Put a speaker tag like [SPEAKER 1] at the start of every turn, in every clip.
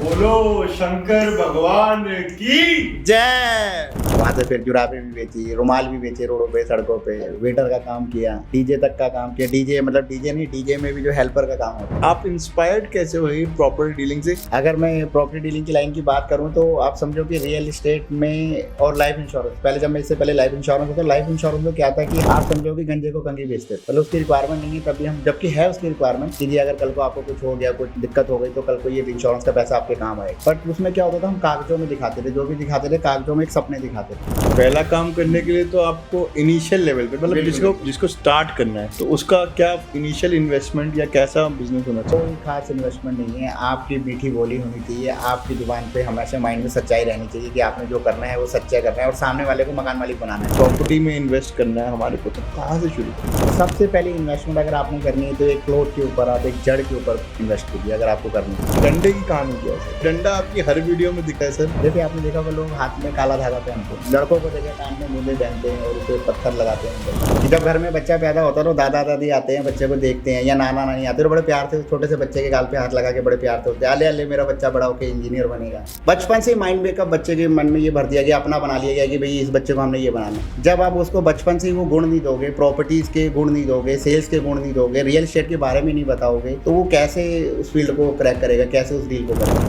[SPEAKER 1] बोलो शंकर भगवान की
[SPEAKER 2] जय। वहाँ से फिर जुराबे भी बेची, रुमाल भी बेचे रोडों पे, सड़कों पे, वेटर का काम किया, डीजे तक का काम किया। डीजे मतलब डीजे नहीं, डीजे में भी जो हेल्पर का काम होता है।
[SPEAKER 1] आप इंस्पायर्ड कैसे हुई प्रॉपर्टी डीलिंग से?
[SPEAKER 2] अगर मैं प्रॉपर्टी डीलिंग की लाइन की बात करूं तो आप समझो कि रियल एस्टेट में और लाइफ इंश्योरेंस, पहले जब मैं इससे पहले लाइफ इंश्योरेंस होता, लाइफ इंश्योरेंस में क्या था कि आप समझो कि गंजे को कंगी बेचते, मतलब उसकी रिक्वायरमेंट नहीं है तभी हम, जबकि है उसकी रिक्वायरमेंट कि अगर कल को आपको कुछ हो गया, कुछ दिक्कत हो गई तो कल को ये इंश्योरेंस का पैसा आपके काम आएगा। बट उसमें क्या होता था, हम कागजों में दिखाते थे, जो भी दिखाते थे कागजों में एक सपने दिखाते थे।
[SPEAKER 1] पहला काम करने के लिए तो आपको इनिशियल लेवल पे, मतलब जिसको स्टार्ट करना है, तो उसका क्या इनिशियल इन्वेस्टमेंट या कैसा बिजनेस होना चाहिए?
[SPEAKER 2] कोई खास इन्वेस्टमेंट नहीं है, आपकी मीठी बोली होनी चाहिए, आपकी जुबान पे हमेशा माइंड में सच्चाई रहनी चाहिए कि आपने जो करना है वो सच्चा करना है और सामने वाले को मकान मालिक बनाना है।
[SPEAKER 1] प्रॉपर्टी में इन्वेस्ट करना है हमारे को, तो कहाँ से शुरू करें?
[SPEAKER 2] सबसे पहले इन्वेस्टमेंट अगर आपने करनी है तो एक प्लॉट के ऊपर, आप एक जड़ के ऊपर इन्वेस्ट कीजिए अगर आपको करनी है।
[SPEAKER 1] डंडे की कहानी क्या है? डंडा आपकी हर वीडियो में दिखा है सर।
[SPEAKER 2] जैसे आपने देखा वो लोग हाथ में काला धागा पहनते हैं, लड़कों को देखा कान में मूंदे पहनते हैं और उसे पत्थर लगाते हैं। जब घर में बच्चा पैदा होता है तो दादा दादी आते हैं, बच्चे को देखते हैं, या नाना नानी आते हैं, बड़े प्यार से छोटे से बच्चे के गाल पे हाथ लगा के बड़े प्यार से होते हैं, अले अले मेरा बच्चा बड़ा होकर इंजीनियर बनेगा। बचपन से माइंड मेकअप बच्चे के मन में ये भर दिया गया, अपना बना लिया गया कि भाई इस बच्चे को हमने ये बनाना है। जब आप उसको बचपन से ही वो गुण नहीं दोगे, प्रॉपर्टीज के गुण नहीं दोगे, सेल्स के गुण नहीं दोगे, रियल एस्टेट के बारे में नहीं बताओगे, तो वो कैसे उस फील्ड को क्रैक करेगा, कैसे उस डील को करेगा।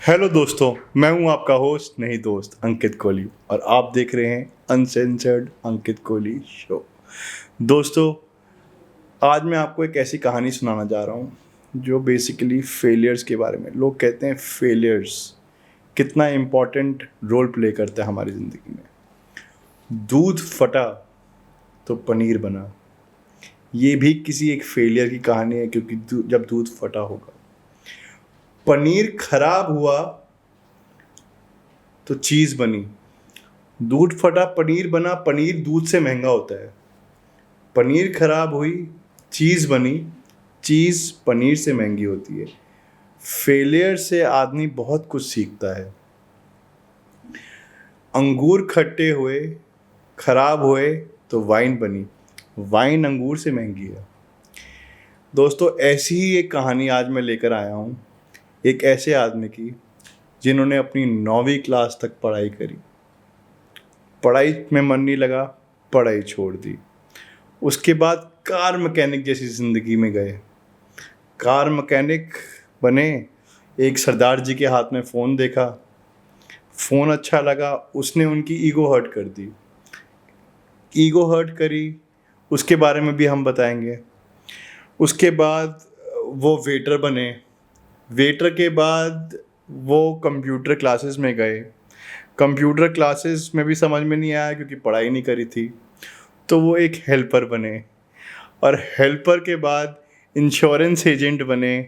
[SPEAKER 1] हेलो दोस्तों, मैं हूं आपका होस्ट नहीं दोस्त अंकित कोहली और आप देख रहे हैं अनसेंसर्ड अंकित कोहली शो। दोस्तों, आज मैं आपको एक ऐसी कहानी सुनाना जा रहा हूं जो बेसिकली फेलियर्स के बारे में। लोग कहते हैं फेलियर्स कितना इम्पोर्टेंट रोल प्ले करता है हमारी ज़िंदगी में। दूध फटा तो पनीर बना, ये भी किसी एक फेलियर की कहानी है, क्योंकि जब दूध फटा होगा। पनीर खराब हुआ तो चीज़ बनी, दूध फटा पनीर बना, पनीर दूध से महंगा होता है। पनीर खराब हुई, चीज़ बनी, चीज़ पनीर से महंगी होती है। फेलियर से आदमी बहुत कुछ सीखता है। अंगूर खट्टे हुए, खराब हुए तो वाइन बनी, वाइन अंगूर से महंगी है। दोस्तों, ऐसी ही एक कहानी आज मैं लेकर आया हूँ, एक ऐसे आदमी की जिन्होंने अपनी 9वीं क्लास तक पढ़ाई करी, पढ़ाई में मन नहीं लगा, पढ़ाई छोड़ दी। उसके बाद कार मैकेनिक जैसी ज़िंदगी में गए, कार मैकेनिक बने। एक सरदार जी के हाथ में फ़ोन देखा, फ़ोन अच्छा लगा, उसने उनकी ईगो हर्ट कर दी, ईगो हर्ट करी, उसके बारे में भी हम बताएंगे। उसके बाद वो वेटर बने, वेटर के बाद वो कंप्यूटर क्लासेस में गए। कंप्यूटर क्लासेस में भी समझ में नहीं आया क्योंकि पढ़ाई नहीं करी थी, तो वो एक हेल्पर बने, और हेल्पर के बाद इंश्योरेंस एजेंट बने।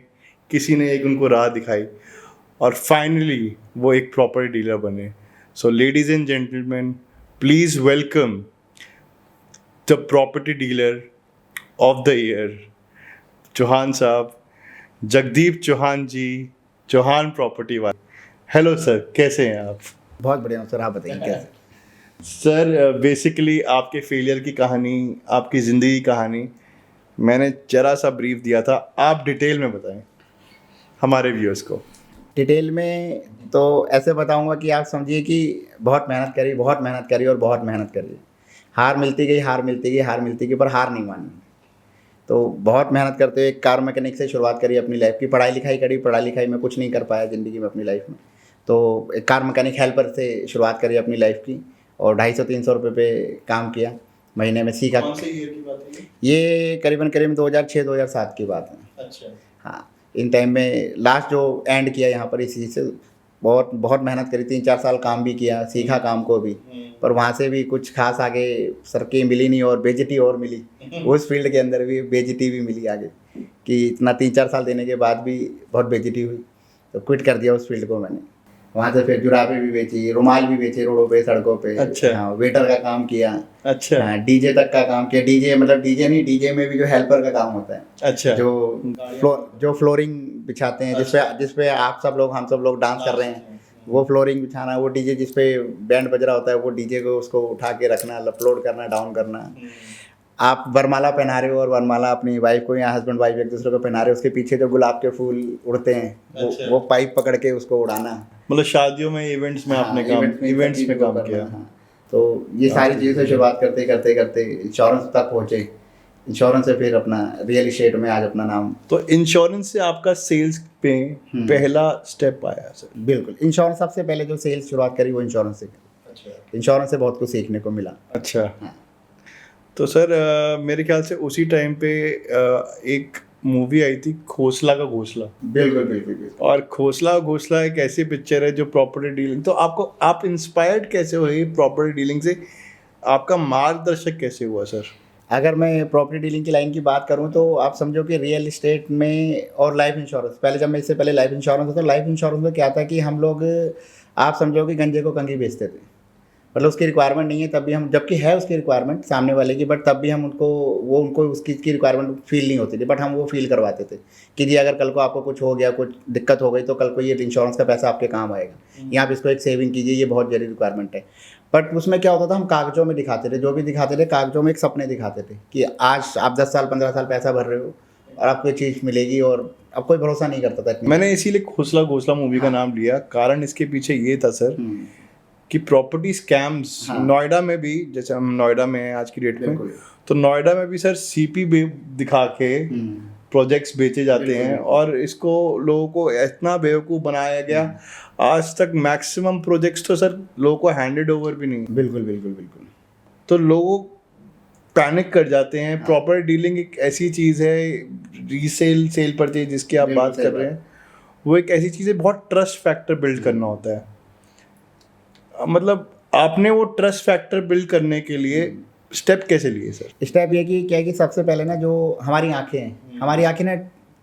[SPEAKER 1] किसी ने एक उनको राह दिखाई और फाइनली वो एक प्रॉपर्टी डीलर बने। So ladies and gentleman, please welcome the property dealer of the year, Chauhan साहब, जगदीप चौहान जी, चौहान प्रॉपर्टी वाले। हेलो सर, कैसे हैं आप?
[SPEAKER 2] बहुत बढ़िया हूँ सर, आप बताइए कैसे?
[SPEAKER 1] सर, बेसिकली आपके फेलियर की कहानी, आपकी ज़िंदगी की कहानी मैंने जरा सा ब्रीफ दिया था, आप डिटेल में बताएं हमारे व्यूअर्स को।
[SPEAKER 2] डिटेल में तो ऐसे बताऊंगा कि आप समझिए कि बहुत मेहनत करी, बहुत मेहनत करी और बहुत मेहनत करी। हार मिलती गई, हार मिलती गई, हार मिलती गई, पर हार नहीं मानी। तो बहुत मेहनत करते हुए एक कार मैकेनिक से शुरुआत करी अपनी लाइफ की। पढ़ाई लिखाई करी, पढ़ाई लिखाई में कुछ नहीं कर पाया ज़िंदगी में अपनी लाइफ में, तो एक कार मैकेनिक हेल्पर से शुरुआत करी अपनी लाइफ की और 250-300 रुपये पे काम किया, महीने में सीखा।
[SPEAKER 1] कौन से ईयर की बात है
[SPEAKER 2] ये करीबन 2006-2007 की बात है।
[SPEAKER 1] अच्छा।
[SPEAKER 2] हाँ, इन टाइम में लास्ट जो एंड किया यहाँ पर इसी से बहुत बहुत मेहनत करी, 3-4 साल काम भी किया, सीखा काम को भी, पर वहाँ से भी कुछ खास आगे सरकी मिली नहीं और बेइज्जती और मिली। उस फील्ड के अंदर भी बेइज्जती भी मिली आगे, कि इतना 3-4 साल देने के बाद भी बहुत बेइज्जती हुई, तो क्विट कर दिया उस फील्ड को मैंने। वहाँ से फिर जुराबे भी बेची, रुमाल भी बेचे रोडों पे, सड़कों पे।
[SPEAKER 1] अच्छा।
[SPEAKER 2] हाँ, वेटर का काम किया।
[SPEAKER 1] अच्छा।
[SPEAKER 2] हाँ, डीजे तक का काम किया। डीजे मतलब डीजे नहीं, डीजे में भी जो हेल्पर का काम होता है।
[SPEAKER 1] अच्छा।
[SPEAKER 2] जो फ्लोरिंग बिछाते हैं, जिसपे आप सब लोग, हम सब लोग डांस कर रहे हैं, वो फ्लोरिंग बिछाना, वो डीजे जिस पे बैंड बज रहा होता है वो डीजे को उसको उठा के रखना, अपलोड करना, डाउन करना। आप वरमाला पहना रहे हो और वरमाला अपनी वाइफ को या हस्बैंड वाइफ एक दूसरे को पहना रहे हो, उसके पीछे जो गुलाब के फूल उड़ते हैं वो पाइप पकड़ के उसको उड़ाना।
[SPEAKER 1] मतलब शादियों में, इवेंट्स में आपने काम, इवेंट्स में काम किया।
[SPEAKER 2] हाँ। तो ये सारी चीज़ें से शुरुआत करते करते करते इंश्योरेंस तक पहुँचे। इंश्योरेंस से फिर अपना रियल इस्टेट में आज अपना नाम।
[SPEAKER 1] तो इंश्योरेंस से आपका सेल्स पे पहला स्टेप आया सर?
[SPEAKER 2] बिल्कुल, इंश्योरेंस सबसे पहले जो सेल्स शुरुआत करी वो इंश्योरेंस से। इंश्योरेंस से बहुत कुछ सीखने को मिला।
[SPEAKER 1] अच्छा।
[SPEAKER 2] हाँ।
[SPEAKER 1] तो सर मेरे ख्याल से उसी टाइम पे एक मूवी आई थी खोसला का घोसला।
[SPEAKER 2] बिल्कुल बिल्कुल बिल्कुल।
[SPEAKER 1] और खोसला घोसला एक ऐसी पिक्चर है जो प्रॉपर्टी डीलिंग, तो आप इंस्पायर्ड कैसे हुए प्रॉपर्टी डीलिंग से? आपका मार्गदर्शक कैसे हुआ सर?
[SPEAKER 2] अगर मैं प्रॉपर्टी डीलिंग की लाइन की बात करूं तो आप समझो कि रियल इस्टेट में और लाइफ इंश्योरेंस, पहले जब मैं इससे पहले लाइफ इंश्योरेंस होता, लाइफ इंश्योरेंस में क्या था कि हम लोग, आप समझो कि गंजे को कंघी बेचते थे। मतलब उसकी रिक्वायरमेंट नहीं है तब भी हम, जबकि है उसकी रिक्वायरमेंट सामने वाले की, बट तब भी हम उनको उसकी की रिक्वायरमेंट फील नहीं होती थी, बट हम वो फील करवाते थे कि जी अगर कल को आपको कुछ हो गया, कुछ दिक्कत हो गई तो कल को ये इंश्योरेंस का पैसा आपके काम आएगा, या आप इसको एक सेविंग कीजिए, ये बहुत जरूरी रिक्वायरमेंट है। बट उसमें क्या होता था, हम कागजों में दिखाते थे, जो भी दिखाते थे कागजों में एक सपने दिखाते थे कि आज आप 10 साल 15 साल पैसा भर रहे हो और आपको ये चीज़ मिलेगी, और अब कोई भरोसा नहीं करता था।
[SPEAKER 1] मैंने इसीलिए खोसला घोसला मूवी का नाम लिया, कारण इसके पीछे ये था सर कि प्रॉपर्टी स्कैम्स नोएडा में भी, जैसे हम नोएडा में हैं आज की डेट में, तो नोएडा में भी सर सीपी दिखा के प्रोजेक्ट्स बेचे जाते हैं, और इसको लोगों को इतना बेवकूफ़ बनाया गया, आज तक मैक्सिमम प्रोजेक्ट्स तो सर लोगों को हैंडेड ओवर भी नहीं।
[SPEAKER 2] बिल्कुल बिल्कुल बिल्कुल।
[SPEAKER 1] तो लोग पैनिक कर जाते हैं। प्रॉपर्टी डीलिंग एक ऐसी चीज़ है, रीसेल सेल परचेज जिसकी आप बात कर रहे हैं, वो एक ऐसी चीज़ है, बहुत ट्रस्ट फैक्टर बिल्ड करना होता है। मतलब आपने वो ट्रस्ट फैक्टर बिल्ड करने के लिए स्टेप कैसे लिए सर?
[SPEAKER 2] स्टेप ये कि क्या है कि सबसे पहले ना, जो हमारी आंखें हैं, हमारी आंखें ना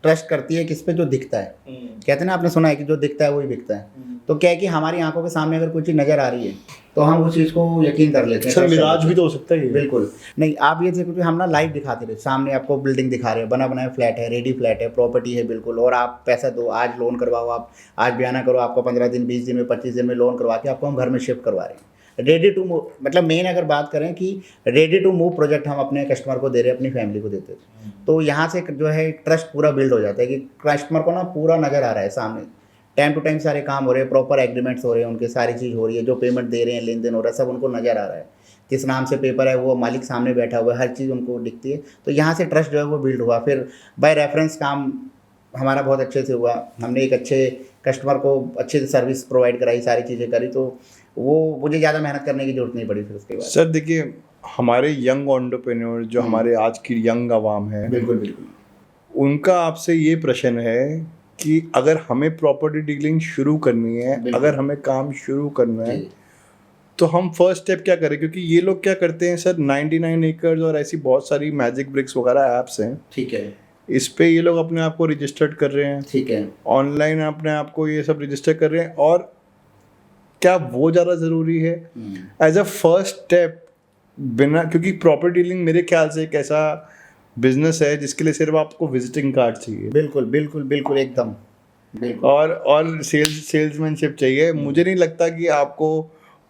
[SPEAKER 2] ट्रस्ट करती है किस पे, जो दिखता है। कहते हैं ना, आपने सुना है कि जो दिखता है वही बिकता है। तो क्या है कि हमारी आंखों के सामने अगर कोई चीज़ नज़र आ रही है तो हम उस चीज़ को यकीन कर लेते हैं।
[SPEAKER 1] सर मिराज भी तो हो सकता है।
[SPEAKER 2] बिल्कुल नहीं, आप ये देखो कि हम ना लाइव दिखाते रहे, सामने आपको बिल्डिंग दिखा रहे हैं, बना बनाया फ्लैट है, रेडी फ्लैट है, प्रॉपर्टी है बिल्कुल, और आप पैसा दो, आज लोन करवाओ, आप आज बयाना करो, आपको 15 दिन 20 दिन में 25 दिन में लोन करवा के आपको हम घर में शिफ्ट करवा रहे हैं। रेडी टू मूव, मतलब मेन अगर बात करें कि रेडी टू मूव प्रोजेक्ट हम अपने कस्टमर को दे रहे हैं, अपनी फैमिली को देते हैं। तो यहाँ से जो है ट्रस्ट पूरा बिल्ड हो जाता है कि कस्टमर को ना पूरा नज़र आ रहा है सामने, टाइम टू टाइम सारे काम हो रहे हैं, प्रॉपर एग्रीमेंट्स हो रहे हैं, उनके सारी चीज़ हो रही है, जो पेमेंट दे रहे हैं, लेन देन हो रहा है, सब उनको नज़र आ रहा है, किस नाम से पेपर है वो मालिक सामने बैठा हुआ है, हर चीज़ उनको दिखती है। तो यहाँ से ट्रस्ट जो है वो बिल्ड हुआ। फिर बाय रेफरेंस काम हमारा बहुत अच्छे से हुआ, हमने एक अच्छे कस्टमर को अच्छे से सर्विस प्रोवाइड कराई, सारी चीज़ें करी, तो वो मुझे ज़्यादा मेहनत करने की जरूरत नहीं पड़ी फिर उसके बाद।
[SPEAKER 1] सर देखिए, हमारे यंग एंटरप्रेन्योर जो हमारे आज की यंग आवाम है,
[SPEAKER 2] बिल्कुल बिल्कुल,
[SPEAKER 1] उनका आपसे ये प्रश्न है कि अगर हमें प्रॉपर्टी डीलिंग शुरू करनी है, अगर हमें काम शुरू करना है, तो हम फर्स्ट स्टेप क्या करें? क्योंकि ये लोग क्या करते हैं सर, 99 एकर्स और ऐसी बहुत सारी मैजिक ब्रिक्स वगैरह ऐप्स हैं,
[SPEAKER 2] ठीक है,
[SPEAKER 1] इस पे ये लोग अपने आप को रजिस्टर्ड कर रहे हैं,
[SPEAKER 2] ठीक है,
[SPEAKER 1] ऑनलाइन अपने आप को ये सब रजिस्टर कर रहे हैं। और क्या वो ज़्यादा ज़रूरी है एज अ फर्स्ट स्टेप? बिना, क्योंकि प्रॉपर्टी डीलिंग मेरे ख्याल से एक ऐसा बिजनेस है जिसके लिए सिर्फ आपको विजिटिंग कार्ड चाहिए।
[SPEAKER 2] बिल्कुल बिल्कुल बिल्कुल, एकदम बिल्कुल,
[SPEAKER 1] और सेल्समैनशिप चाहिए। मुझे नहीं लगता कि आपको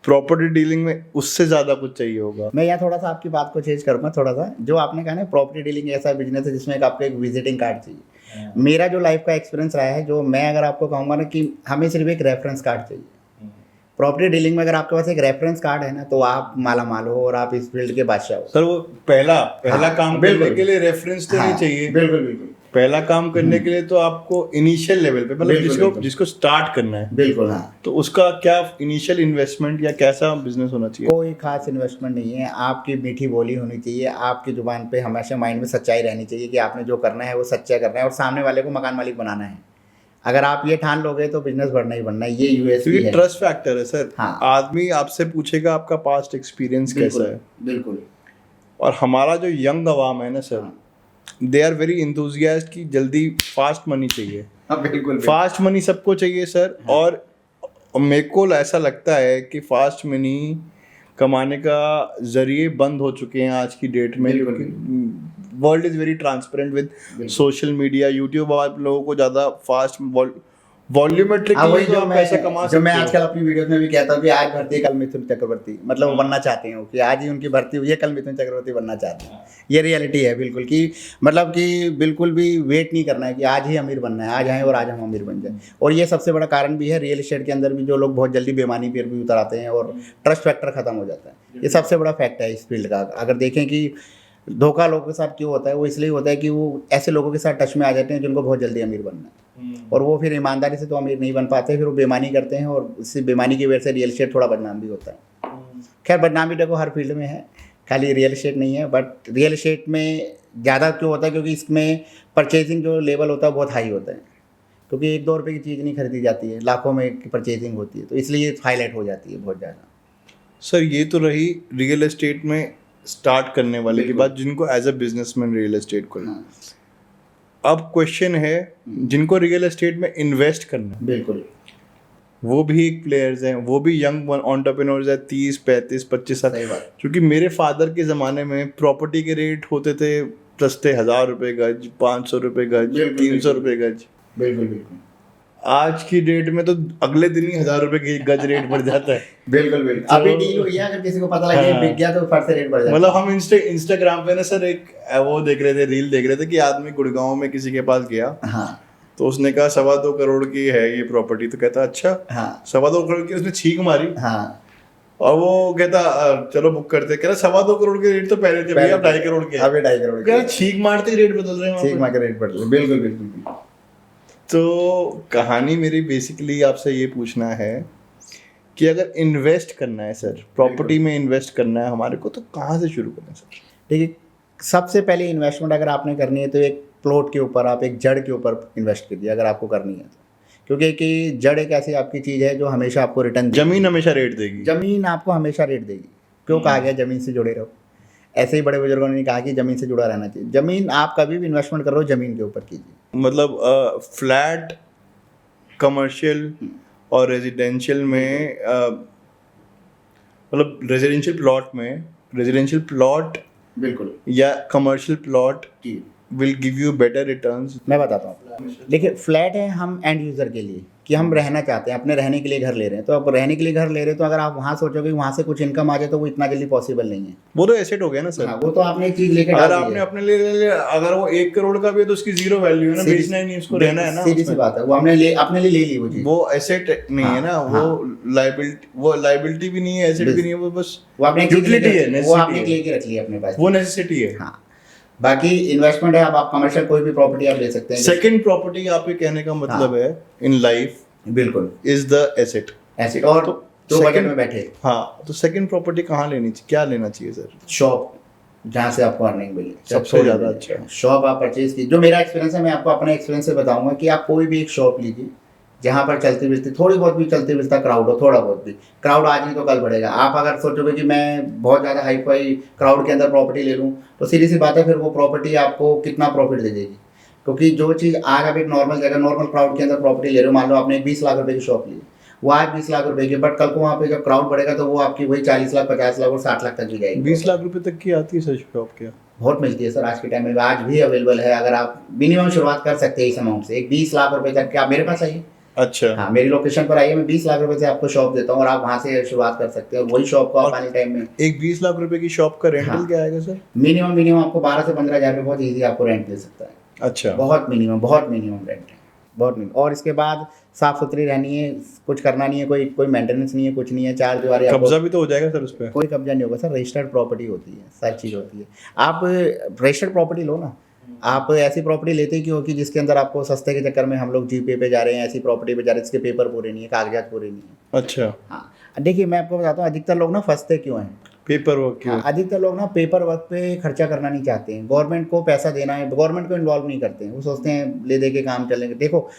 [SPEAKER 1] प्रॉपर्टी डीलिंग में उससे ज़्यादा कुछ चाहिए होगा।
[SPEAKER 2] मैं यहाँ थोड़ा सा आपकी बात को चेंज करूँगा थोड़ा सा। जो आपने कहा ना, प्रॉपर्टी डीलिंग ऐसा बिजनेस है जिसमें आपको एक विजिटिंग कार्ड चाहिए। मेरा जो लाइफ का एक्सपीरियंस रहा है, जो मैं अगर आपको कहूँगा ना कि हमें सिर्फ एक रेफरेंस कार्ड चाहिए। प्रॉपर्टी डीलिंग में अगर आपके पास एक रेफरेंस कार्ड है ना, तो आप माला माल हो और आप इस फील्ड के बादशाह हो।
[SPEAKER 1] सर वो पहला काम करने के लिए रेफरेंस तो नहीं चाहिए।
[SPEAKER 2] बिल्कुल बिल्कुल,
[SPEAKER 1] पहला काम करने के लिए तो आपको इनिशियल लेवल पे, मतलब जिसको स्टार्ट करना है,
[SPEAKER 2] बिल्कुल, हाँ,
[SPEAKER 1] तो उसका क्या इनिशियल इन्वेस्टमेंट या कैसा बिजनेस होना चाहिए?
[SPEAKER 2] कोई खास इन्वेस्टमेंट नहीं है। आपकी मीठी बोली होनी चाहिए, आपकी जुबान पे हमेशा माइंड में सच्चाई रहनी चाहिए कि आपने जो करना है वो सच्चा करना है, और सामने वाले को मकान मालिक बनाना है। अगर आप ये ठान लोगे तो बिजनेस बढ़ना ही बढ़ना है। ये यूएसपी है,
[SPEAKER 1] ट्रस्ट फैक्टर है सर।
[SPEAKER 2] हाँ,
[SPEAKER 1] आदमी आपसे पूछेगा आपका पास्ट एक्सपीरियंस कैसा है।
[SPEAKER 2] बिल्कुल।
[SPEAKER 1] और हमारा जो यंग अवाम है ना sir, they are very enthusiast कि जल्दी फास्ट मनी चाहिए।
[SPEAKER 2] बिल्कुल,
[SPEAKER 1] फास्ट मनी सबको चाहिए सर। और मेरे को ऐसा लगता है कि फास्ट मनी कमाने का जरिए बंद हो चुके हैं आज की डेट में। World is very transparent with social media, YouTube. आप लोगों को ज़्यादा फास्ट वॉल्यूमेट्रिक
[SPEAKER 2] वही
[SPEAKER 1] तो आप पैसा कमा
[SPEAKER 2] जो मैं
[SPEAKER 1] सकते हो।
[SPEAKER 2] आजकल अपनी वीडियो में भी कहता हूँ कि आज भर्ती है, कल मिथुन चक्रवर्ती, मतलब वो बनना चाहते हैं कि आज ही उनकी भर्ती हुई है, कल मिथुन चक्रवर्ती बनना चाहते हैं। ये रियलिटी है बिल्कुल, कि मतलब कि बिल्कुल भी वेट नहीं करना है कि आज ही अमीर बनना है, आज आए और आज हम अमीर बन जाए। और ये सबसे बड़ा कारण भी है रियल एस्टेट के अंदर भी, जो लोग बहुत जल्दी बेईमानी पर भी उतर आते हैं और ट्रस्ट फैक्टर खत्म हो जाता है। ये सबसे बड़ा फैक्ट है इस फील्ड का। अगर देखें कि धोखा लोगों के साथ क्यों होता है, वो इसलिए होता है कि वो ऐसे लोगों के साथ टच में आ जाते हैं जिनको बहुत जल्दी अमीर बनना है, और वो फिर ईमानदारी से तो अमीर नहीं बन पाते, फिर वो बेईमानी करते हैं, और इससे बेईमानी की वजह से रियल एस्टेट थोड़ा बदनाम भी होता है। खैर बदनामी देखो हर फील्ड में है, खाली रियल एस्टेट नहीं है, बट रियल एस्टेट में ज़्यादा क्यों होता है, क्योंकि इसमें परचेजिंग जो लेवल होता है बहुत हाई होता है, क्योंकि 1-2 रुपये की चीज़ नहीं खरीदी जाती है, लाखों में परचेजिंग होती है, तो इसलिए हाईलाइट हो जाती है बहुत ज़्यादा।
[SPEAKER 1] सर ये तो रही रियल एस्टेट में स्टार्ट करने वाले की
[SPEAKER 2] बिल्कुल।
[SPEAKER 1] बात, जिनको as a businessman real estate को।
[SPEAKER 2] हाँ,
[SPEAKER 1] अब क्वेश्चन है जिनको रियल एस्टेट में इन्वेस्ट करना है,
[SPEAKER 2] बिल्कुल
[SPEAKER 1] वो भी एक प्लेयर्स हैं, वो भी यंग एंटरप्रेन्योर्स हैं, 30, 35, 25 साल।
[SPEAKER 2] सही बात।
[SPEAKER 1] क्योंकि मेरे फादर के ज़माने में प्रॉपर्टी के रेट होते थे सस्ते, 1000 रुपये गज, 500 रुपये गज,
[SPEAKER 2] बिल्कुल,
[SPEAKER 1] 300
[SPEAKER 2] बिल्कुल।
[SPEAKER 1] रुपये गज।
[SPEAKER 2] बिल्कुल बिल्कुल
[SPEAKER 1] आज की डेट में तो अगले दिन ही 1000 रुपये की गज रेट बढ़ जाता है।
[SPEAKER 2] बिल्कुल बिल्कुल
[SPEAKER 1] तो-
[SPEAKER 2] अभी डील हुई है, अगर किसी को पता लग गया
[SPEAKER 1] हाँ।
[SPEAKER 2] बिक गया तो फट से रेट बढ़ जाता है।
[SPEAKER 1] मतलब हम इंस्टाग्राम पे ना सर एक वो देख रहे थे, रील देख रहे थे कि आदमी गुड़गांव में किसी के पास गया,
[SPEAKER 2] हाँ
[SPEAKER 1] तो उसने कहा 2.25 करोड़ की है ये प्रॉपर्टी, तो कहता अच्छा
[SPEAKER 2] हाँ
[SPEAKER 1] 2.25 करोड़ की, उसने छींक मारी
[SPEAKER 2] हाँ
[SPEAKER 1] और वो कहता चलो बुक करते, कह रहा 2.25 करोड़ के रेट तो पहले थे भैया, 2.5 करोड़ के।
[SPEAKER 2] अभी 2.5 करोड़
[SPEAKER 1] कह रहा छींक मारते ही रेट बदल रहे हैं
[SPEAKER 2] ठीक
[SPEAKER 1] वहाँ
[SPEAKER 2] मार्केट रेट बढ़ रही है। बिल्कुल बिल्कुल
[SPEAKER 1] पे। तो कहानी मेरी बेसिकली आपसे ये पूछना है कि अगर इन्वेस्ट करना है सर, प्रॉपर्टी में इन्वेस्ट करना है हमारे को, तो कहाँ से शुरू करें सर?
[SPEAKER 2] देखिए सबसे पहले इन्वेस्टमेंट अगर आपने करनी है तो एक प्लॉट के ऊपर, आप एक जड़ के ऊपर इन्वेस्ट कीजिए अगर आपको करनी है तो, क्योंकि कि जड़ एक ऐसी आपकी चीज़ है जो हमेशा आपको रिटर्न,
[SPEAKER 1] जमीन हमेशा रेट देगी।
[SPEAKER 2] जमीन आपको हमेशा रेट देगी। क्यों कहा गया जमीन से जुड़े रहो, ऐसे ही बड़े बुजुर्गों ने कहा कि जमीन से जुड़ा रहना चाहिए। जमीन आप कभी भी इन्वेस्टमेंट कर रहे हो जमीन के ऊपर कीजिए।
[SPEAKER 1] मतलब फ्लैट, कमर्शियल और रेजिडेंशियल में मतलब रेजिडेंशियल प्लॉट
[SPEAKER 2] बिल्कुल
[SPEAKER 1] या कमर्शियल प्लॉट
[SPEAKER 2] जी
[SPEAKER 1] will give you better returns.
[SPEAKER 2] मैं बताता हूँ। देखिए फ्लैट है हम एंड यूज़र के लिए, कि हम रहना चाहते हैं, अपने रहने के लिए घर ले रहे हैं, तो अब रहने के लिए घर ले रहे हैं तो अगर आप वहाँ सोचोगे वहाँ से कुछ इनकम आ जाए तो वो इतना जल्दी पॉसिबल नहीं है।
[SPEAKER 1] वो तो एसेट हो गया ना सर।
[SPEAKER 2] हाँ, वो तो आपने एक चीज़ लेके
[SPEAKER 1] अगर
[SPEAKER 2] डाल दी
[SPEAKER 1] आपने
[SPEAKER 2] है।
[SPEAKER 1] अपने लिए ले लिया, अगर वो 1 करोड़ का भी है तो उसकी जीरो वैल्यू है ना, बेचना ही नहीं, उसको रहना है ना
[SPEAKER 2] सीधी सी
[SPEAKER 1] उसमें।
[SPEAKER 2] बात है, वो हमने अपने लिए ले ली वो चीज़।
[SPEAKER 1] वो एसेट नहीं है ना, वो लाइबिलिटी भी नहीं है, एसेट भी नहीं है, वो बस
[SPEAKER 2] वो आपने एक चीज़
[SPEAKER 1] यूटिलिटी है,
[SPEAKER 2] लेके- वो आपने
[SPEAKER 1] necessity है।
[SPEAKER 2] लेके रख लिया अपने पास।
[SPEAKER 1] वो नेसेसिटी है।
[SPEAKER 2] हाँ, बाकी इन्वेस्टमेंट है, अब आप कमर्शियल कोई भी प्रॉपर्टी आप ले सकते हैं।
[SPEAKER 1] सेकंड प्रॉपर्टी आपके कहने का मतलब है इन लाइफ
[SPEAKER 2] बिल्कुल
[SPEAKER 1] इज द एसेट।
[SPEAKER 2] ऐसे, और
[SPEAKER 1] तो
[SPEAKER 2] जो बजट
[SPEAKER 1] second-
[SPEAKER 2] में बैठे
[SPEAKER 1] हाँ, तो सेकंड प्रॉपर्टी कहाँ लेनी चाहिए, क्या लेना चाहिए सर?
[SPEAKER 2] शॉप, जहाँ से आपको अर्निंग मिले
[SPEAKER 1] सबसे ज़्यादा अच्छा।
[SPEAKER 2] शॉप आप परचेज की। जो मेरा एक्सपीरियंस है मैं आपको अपने एक्सपीरियंस से बताऊंगा कि आप कोई भी एक शॉप लीजिए जहाँ पर चलती फिरती, थोड़ी बहुत भी चलती फिरता क्राउड हो, थोड़ा बहुत भी क्राउड आज नहीं तो कल बढ़ेगा। आप अगर सोचोगे कि मैं बहुत ज़्यादा हाई फाई क्राउड के अंदर प्रॉपर्टी ले लूँ, तो सीधी सी बात है फिर वो प्रॉपर्टी आपको कितना प्रॉफिट दे देगी। क्योंकि जो चीज़ आज आप एक नॉर्मल जगह, नॉर्मल क्राउड के अंदर प्रॉपर्टी ले रहे हो, मान लो आपने एक 20 लाख रुपए की शॉप ली, वो आज 20 लाख रुपए की, बट कल को वहाँ पे जब क्राउड बढ़ेगा तो वो आपकी वही 40 लाख, 50 लाख और 60 लाख तक की जाएगी।
[SPEAKER 1] 20 लाख रुपए तक की आती है सर शॉप? क्या
[SPEAKER 2] बहुत मिलती है सर आज के टाइम में, आज भी अवेलेबल है। अगर आप मिनिमम शुरुआत कर सकते हैं इस अमाउंट से, एक 20 लाख रुपए तक के आप मेरे पास आइए।
[SPEAKER 1] अच्छा।
[SPEAKER 2] हाँ, मेरी लोकेशन पर आइए, मैं 20 लाख रुपए से आपको शॉप देता हूँ और आप वहाँ से शुरुआत कर सकते हैं, और वही शॉप को आप आने टाइम में
[SPEAKER 1] एक 20 लाख रुपए की शॉप का रेंटल
[SPEAKER 2] हाँ।
[SPEAKER 1] क्या आएगा सर?
[SPEAKER 2] मिनिमम आपको 12 से 15 हज़ार रुपये बहुत ईजी आपको रेंट मिल सकता है।
[SPEAKER 1] अच्छा।
[SPEAKER 2] बहुत मिनिमम रेंट है, बहुत मिनिमम। और इसके बाद साफ सुथरी रहनी है, कुछ करना नहीं है, कोई मेंटेनेंस नहीं है, कुछ नहीं है, 4 दीवारी आपको-
[SPEAKER 1] कब्जा भी तो हो जाएगा सर उस पर?
[SPEAKER 2] कोई कब्जा नहीं होगा सर, रजिस्टर्ड प्रॉपर्टी होती है, सारी चीज़ होती है। आप रजिस्टर्ड प्रॉपर्टी लो ना, आप ऐसी प्रॉपर्टी लेते ही क्यों कि जिसके अंदर आपको सस्ते के चक्कर में हम लोग जीपे पे जा रहे हैं, ऐसी प्रॉपर्टी पे जा रहे हैं जिसके पेपर पूरे नहीं है, कागजात पूरे नहीं है।
[SPEAKER 1] अच्छा।
[SPEAKER 2] हाँ, देखिए मैं आपको बताता हूँ अधिकतर लोग ना फंसते क्यों हैं।
[SPEAKER 1] पेपर वर्क
[SPEAKER 2] हाँ, अधिकतर लोग ना पेपर वर्क पे खर्चा करना नहीं चाहते हैं, गवर्नमेंट को पैसा देना है, गवर्नमेंट को इन्वॉल्व नहीं करते हैं, वो सोचते हैं ले दे के काम चलेंगे। देखो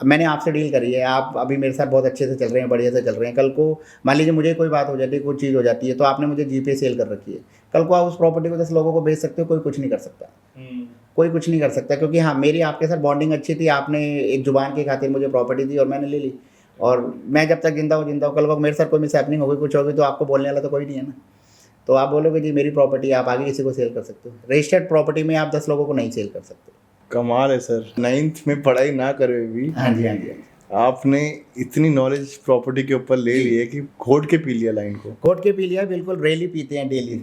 [SPEAKER 2] मैंने आपसे डील करी है, आप अभी मेरे साथ बहुत अच्छे से चल रहे हैं, बढ़िया से चल रहे हैं, कल को मान लीजिए मुझे कोई बात हो जाती है, कोई चीज़ हो जाती है, तो आपने मुझे जीपे सेल कर रखी है, कल को आप उस प्रॉपर्टी को 10 लोगों को बेच सकते हो, कोई कुछ नहीं कर सकता, कोई कुछ नहीं कर सकता। क्योंकि हाँ, मेरी आपके साथ बॉन्डिंग अच्छी थी, आपने एक जुबान की खातिर मुझे प्रॉपर्टी दी और मैंने ले ली, और मैं जब तक जिंदा हूँ कल को मेरे साथ कोई मिसहैपनिंग होगी, कुछ होगी, तो आपको बोलने वाला तो कोई नहीं है ना, तो आप बोलोगे जी मेरी प्रॉपर्टी, आप आगे किसी को सेल कर सकते हो। रजिस्टर्ड प्रॉपर्टी में आप 10 लोगों को नहीं सेल कर सकते।
[SPEAKER 1] कमाल है सर। 9th में पढ़ाई ना करे भी
[SPEAKER 2] हाँ जी, हाँ जी,
[SPEAKER 1] आपने इतनी नॉलेज प्रॉपर्टी के ऊपर ले ली है कि घोट के पी लिया लाइन को।
[SPEAKER 2] घोट के पी लिया, बिल्कुल रेली पीते हैं डेली।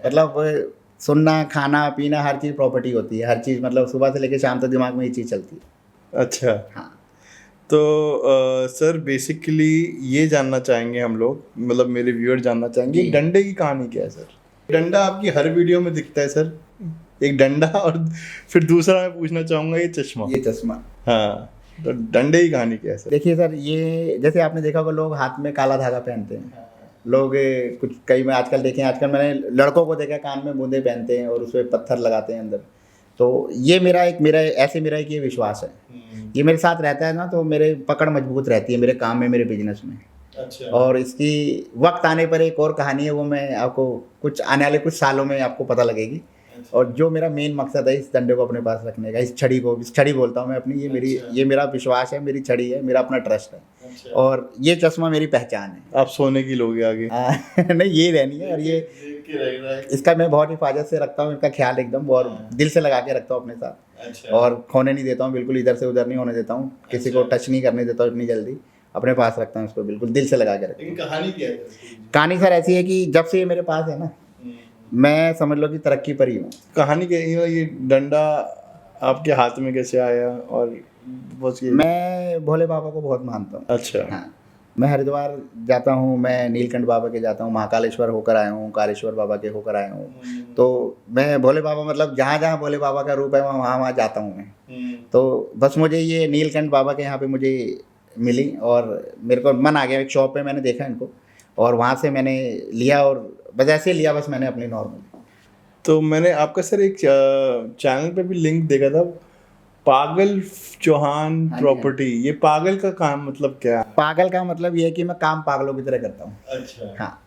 [SPEAKER 2] मतलब सुनना, खाना पीना, हर चीज़ प्रॉपर्टी होती है, हर चीज़ मतलब सुबह से लेकर शाम तक दिमाग में ये चीज़ चलती है।
[SPEAKER 1] अच्छा,
[SPEAKER 2] हाँ
[SPEAKER 1] तो सर बेसिकली ये जानना चाहेंगे हम लोग, मतलब मेरे व्यूअर जानना चाहेंगे
[SPEAKER 2] जी।
[SPEAKER 1] डंडे की कहानी क्या है सर? डंडा आपकी हर वीडियो में दिखता है सर, एक डंडा, और फिर दूसरा मैं पूछना चाहूँगा ये चश्मा।
[SPEAKER 2] ये चश्मा,
[SPEAKER 1] हाँ, तो डंडे की कहानी क्या है सर?
[SPEAKER 2] देखिए सर, ये जैसे आपने देखा होगा लोग हाथ में काला धागा पहनते हैं। लोग कुछ कई में आजकल देखें, आजकल मैंने लड़कों को देखा कान में बूंदे पहनते हैं और उसमें पत्थर लगाते हैं अंदर। तो ये मेरा एक ये विश्वास है, ये मेरे साथ रहता है ना, तो मेरे पकड़ मजबूत रहती है मेरे काम में, मेरे बिजनेस में।
[SPEAKER 1] अच्छा।
[SPEAKER 2] और इसकी वक्त आने पर एक और कहानी है, वो मैं आपको कुछ आने वाले कुछ सालों में आपको पता लगेगी। और जो मेरा मेन मकसद है इस डंडे को अपने पास रखने का, इस छड़ी बोलता हूँ मैं अपनी, ये मेरा विश्वास है, मेरी छड़ी है, मेरा अपना ट्रस्ट है।
[SPEAKER 1] अच्छा।
[SPEAKER 2] और ये चश्मा मेरी पहचान है।
[SPEAKER 1] आप सोने की लोगे आगे?
[SPEAKER 2] नहीं, ये रहनी है। और ये इसका मैं बहुत हिफाजत से रखता हूँ, इनका ख्याल एकदम, और दिल से लगा के रखता हूँ अपने साथ।
[SPEAKER 1] अच्छा।
[SPEAKER 2] और खोने नहीं देता हूँ बिल्कुल, इधर से उधर नहीं होने देता हूँ, किसी को टच नहीं करने देता हूँ इतनी जल्दी, अपने पास रखता हूँ इसको, बिल्कुल दिल से लगा के रखता हूँ।
[SPEAKER 1] कहानी क्या है?
[SPEAKER 2] कहानी सर ऐसी है कि जब से ये मेरे पास है ना, मैं समझ लो कि तरक्की पर ही हूँ।
[SPEAKER 1] कहानी क्या है? ये डंडा आपके हाथ में कैसे आया? और बस ये
[SPEAKER 2] मैं भोले बाबा को बहुत मानता हूँ।
[SPEAKER 1] अच्छा।
[SPEAKER 2] हाँ, मैं हरिद्वार जाता हूँ, मैं नीलकंठ बाबा के जाता हूँ, महाकालेश्वर होकर आया हूँ, कालेश्वर बाबा के होकर आया हूँ। तो मैं भोले बाबा, मतलब जहाँ जहाँ भोले बाबा का रूप है वहाँ वहाँ जाता हूँ मैं। तो बस मुझे ये नीलकंठ बाबा के यहाँ पे मुझे मिली, और मेरे को मन आ गया, एक शॉप पे मैंने देखा इनको, और वहाँ से मैंने लिया, और बस ऐसे लिया बस मैंने अपनी नॉर्मल।
[SPEAKER 1] तो मैंने आपका सर एक चैनल पे भी लिंक देखा था, पागल चौहान
[SPEAKER 2] हाँ जी,
[SPEAKER 1] प्रॉपर्टी। ये पागल का काम मतलब क्या है?
[SPEAKER 2] पागल का मतलब ये है कि मैं काम पागलों की तरह करता हूँ।
[SPEAKER 1] अच्छा।
[SPEAKER 2] हाँ,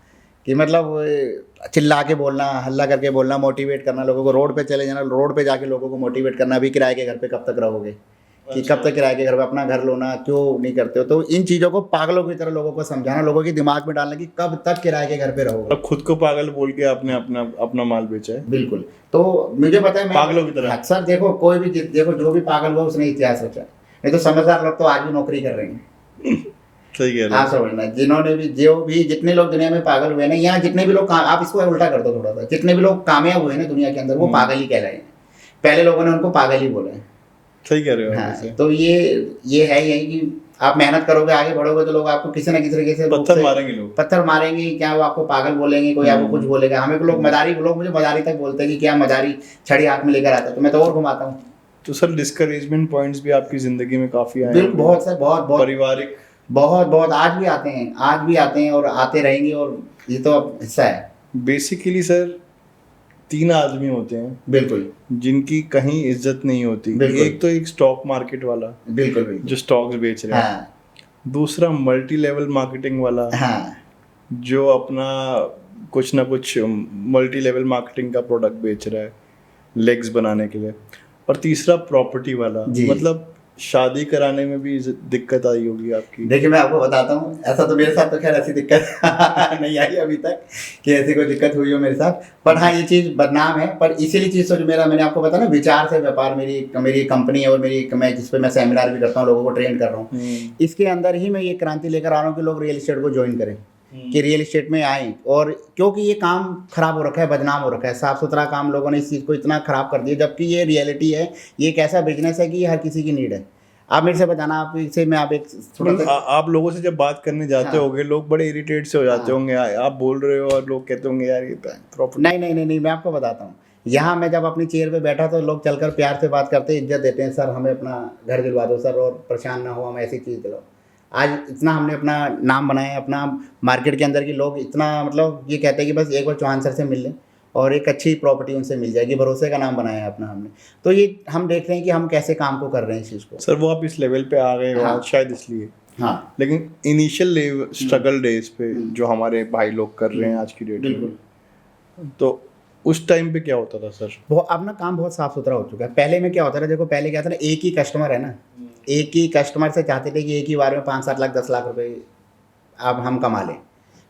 [SPEAKER 2] कि मतलब चिल्ला के बोलना, हल्ला करके बोलना, मोटिवेट करना लोगों को, रोड पे चले जाना, रोड पे जाके लोगों को मोटिवेट करना, अभी किराए के घर पे कब तक रहोगे, कि कब तक किराए के घर पे अपना घर लो ना, क्यों नहीं करते हो। तो इन चीज़ों को पागलों की तरह लोगों को समझाना, लोगों के दिमाग में डालना कि कब तक किराए के घर पे रहोगे।
[SPEAKER 1] अब खुद को पागल बोल के आपने अपना अपना माल बेचा है।
[SPEAKER 2] बिल्कुल। तो मुझे पता है, मैं
[SPEAKER 1] पागलों की तरह।
[SPEAKER 2] अक्सर देखो, कोई भी देखो, जो भी पागल हुआ उसने इतिहास रचा, नहीं तो समझदार लोग तो आज भी नौकरी कर रहे हैं।
[SPEAKER 1] सही कह रहे
[SPEAKER 2] हाँ, समझना, जिन्होंने भी जितने लोग दुनिया में पागल हुए ना, यहाँ जितने भी लोग आप इसको उल्टा कर दो थोड़ा सा, जितने भी लोग कामयाब हुए ना दुनिया के अंदर, वो पागल ही कह रहे हैं। पहले लोगों ने उनको पागल ही बोला है।
[SPEAKER 1] सही कह रहे हो
[SPEAKER 2] हाँ,
[SPEAKER 1] वैसे।
[SPEAKER 2] तो ये है यही कि आप मेहनत करोगे, आगे बढ़ोगे, तो लोग आपको किसी ना किसी तरीके से
[SPEAKER 1] पत्थर मारेंगे लोग।
[SPEAKER 2] पत्थर मारेंगे, क्या वो आपको पागल बोलेंगे, कोई आपको कुछ बोलेगा। हमें लोग मुझे मदारी तक बोलते हैं कि क्या मदारी छड़ी हाथ में लेकर आता है, तो मैं तो और घुमाता हूँ।
[SPEAKER 1] तो सर डिस्करेजमेंट पॉइंट्स भी आपकी जिंदगी में काफी आए
[SPEAKER 2] बिल्कुल, बहुत सर, बहुत
[SPEAKER 1] पारिवारिक,
[SPEAKER 2] बहुत आज भी आते हैं और आते रहेंगे, और ये तो अब हिस्सा है।
[SPEAKER 1] बेसिकली सर 3 आदमी होते हैं
[SPEAKER 2] बिल्कुल,
[SPEAKER 1] जिनकी कहीं इज्जत नहीं होती।
[SPEAKER 2] बिल्कुल।
[SPEAKER 1] एक तो एक स्टॉक मार्केट वाला
[SPEAKER 2] बिल्कुल
[SPEAKER 1] जो स्टॉक्स बेच रहा है,
[SPEAKER 2] हाँ
[SPEAKER 1] दूसरा मल्टी लेवल मार्केटिंग वाला
[SPEAKER 2] हाँ
[SPEAKER 1] जो अपना कुछ ना कुछ मल्टी लेवल मार्केटिंग का प्रोडक्ट बेच रहा है लेग्स बनाने के लिए, और तीसरा प्रॉपर्टी वाला।
[SPEAKER 2] जी।
[SPEAKER 1] मतलब शादी कराने में भी दिक्कत आई होगी आपकी।
[SPEAKER 2] देखिए, मैं आपको बताता हूँ, ऐसा तो मेरे साथ तो खैर ऐसी दिक्कत नहीं आई अभी तक कि ऐसी कोई दिक्कत हुई हो मेरे साथ। पर हाँ, ये चीज़ बदनाम है, पर इसीलिए चीज़ तो जो मैंने आपको बताया ना, विचार से व्यापार, मेरी कंपनी है, और मैं जिस पे मैं सेमिनार भी करता हूँ, लोगों को ट्रेन कर रहा हूँ, इसके अंदर ही मैं ये क्रांति लेकर आ रहा हूँ कि लोग रियल इस्टेट को ज्वाइन करें, कि रियल इस्टेट में आएँ। और क्योंकि ये काम खराब हो रखा है, बदनाम हो रखा है, साफ़ सुथरा काम लोगों ने इस चीज़ को इतना खराब कर दिया, जबकि ये रियलिटी है, ये एक ऐसा बिजनेस है कि ये हर किसी की नीड है। आप मेरे से बताना, आप एक थोड़ा सा
[SPEAKER 1] आप लोगों से जब बात करने जाते
[SPEAKER 2] हाँ।
[SPEAKER 1] होंगे, लोग बड़े इरिटेट से हो जाते होंगे, आप बोल रहे हो और लोग कहते होंगे यार ये प्रॉपर्टी।
[SPEAKER 2] नहीं, मैं आपको बताता हूँ। यहाँ मैं जब अपनी चेयर पे बैठा तो लोग चलकर प्यार से बात करते, इज्जत देते हैं, सर हमें अपना घर दिलवा दो सर, और परेशान ना हो, हम ऐसी चीज़ दिलाओ। आज इतना हमने अपना नाम बनाया है, अपना मार्केट के अंदर की लोग इतना, मतलब ये कहते हैं कि बस एक बार चौहान सर से मिल लें और एक अच्छी प्रॉपर्टी उनसे मिल जाएगी, भरोसे का नाम बनाया है अपना हमने। तो ये हम देख रहे हैं कि हम कैसे काम को कर रहे हैं इस चीज़ को।
[SPEAKER 1] सर वो आप इस लेवल पे आ गए हो
[SPEAKER 2] हाँ।
[SPEAKER 1] आज शायद इसलिए,
[SPEAKER 2] हाँ
[SPEAKER 1] लेकिन इनिशियल स्ट्रगल डेज पे जो हमारे भाई लोग कर रहे हैं आज की डेट
[SPEAKER 2] बिल्कुल।
[SPEAKER 1] में, तो उस टाइम पे क्या होता था सर?
[SPEAKER 2] वो अब ना काम बहुत साफ सुथरा हो चुका है। पहले में क्या होता था, देखो पहले क्या था ना, एक ही कस्टमर है ना, एक ही कस्टमर से चाहते थे कि एक ही बार में 5-7 लाख 10 लाख रुपए अब हम कमा लें।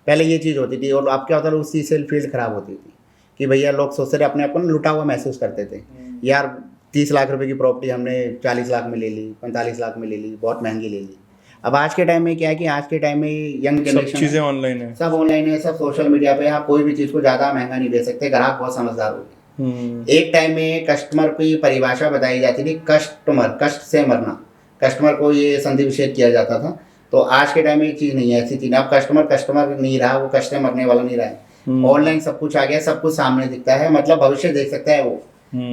[SPEAKER 2] पहले ये चीज़ होती थी, और अब क्या होता था, उस चीज़ से फील्ड खराब होती थी कि भैया लोग सोचते थे, अपने आप को ना लुटा हुआ महसूस करते थे। यार 30 लाख रुपए की प्रॉपर्टी हमने 40 लाख में ले ली, 45 लाख में ले ली, बहुत महंगी ले ली। अब आज के टाइम में क्या है कि आज के टाइम में यंग
[SPEAKER 1] सब
[SPEAKER 2] जनरेशन
[SPEAKER 1] चीज़ें ऑनलाइन है।
[SPEAKER 2] सब ऑनलाइन है, सब सोशल मीडिया पे। आप कोई भी चीज़ को ज़्यादा महंगा नहीं दे सकते, ग्राहक बहुत समझदार हो गए। एक टाइम में कस्टमर की परिभाषा बताई जाती थी, कस्टमर, कष्ट से मरना, कस्टमर को ये संधि विच्छेद किया जाता था। तो आज के टाइम में ये चीज़ नहीं है, ऐसी चीज़। अब कस्टमर कस्टमर नहीं रहा, वो कष्ट से मरने वाला नहीं रहा है। ऑनलाइन सब कुछ आ गया, सब कुछ सामने दिखता है, मतलब भविष्य देख सकता है वो।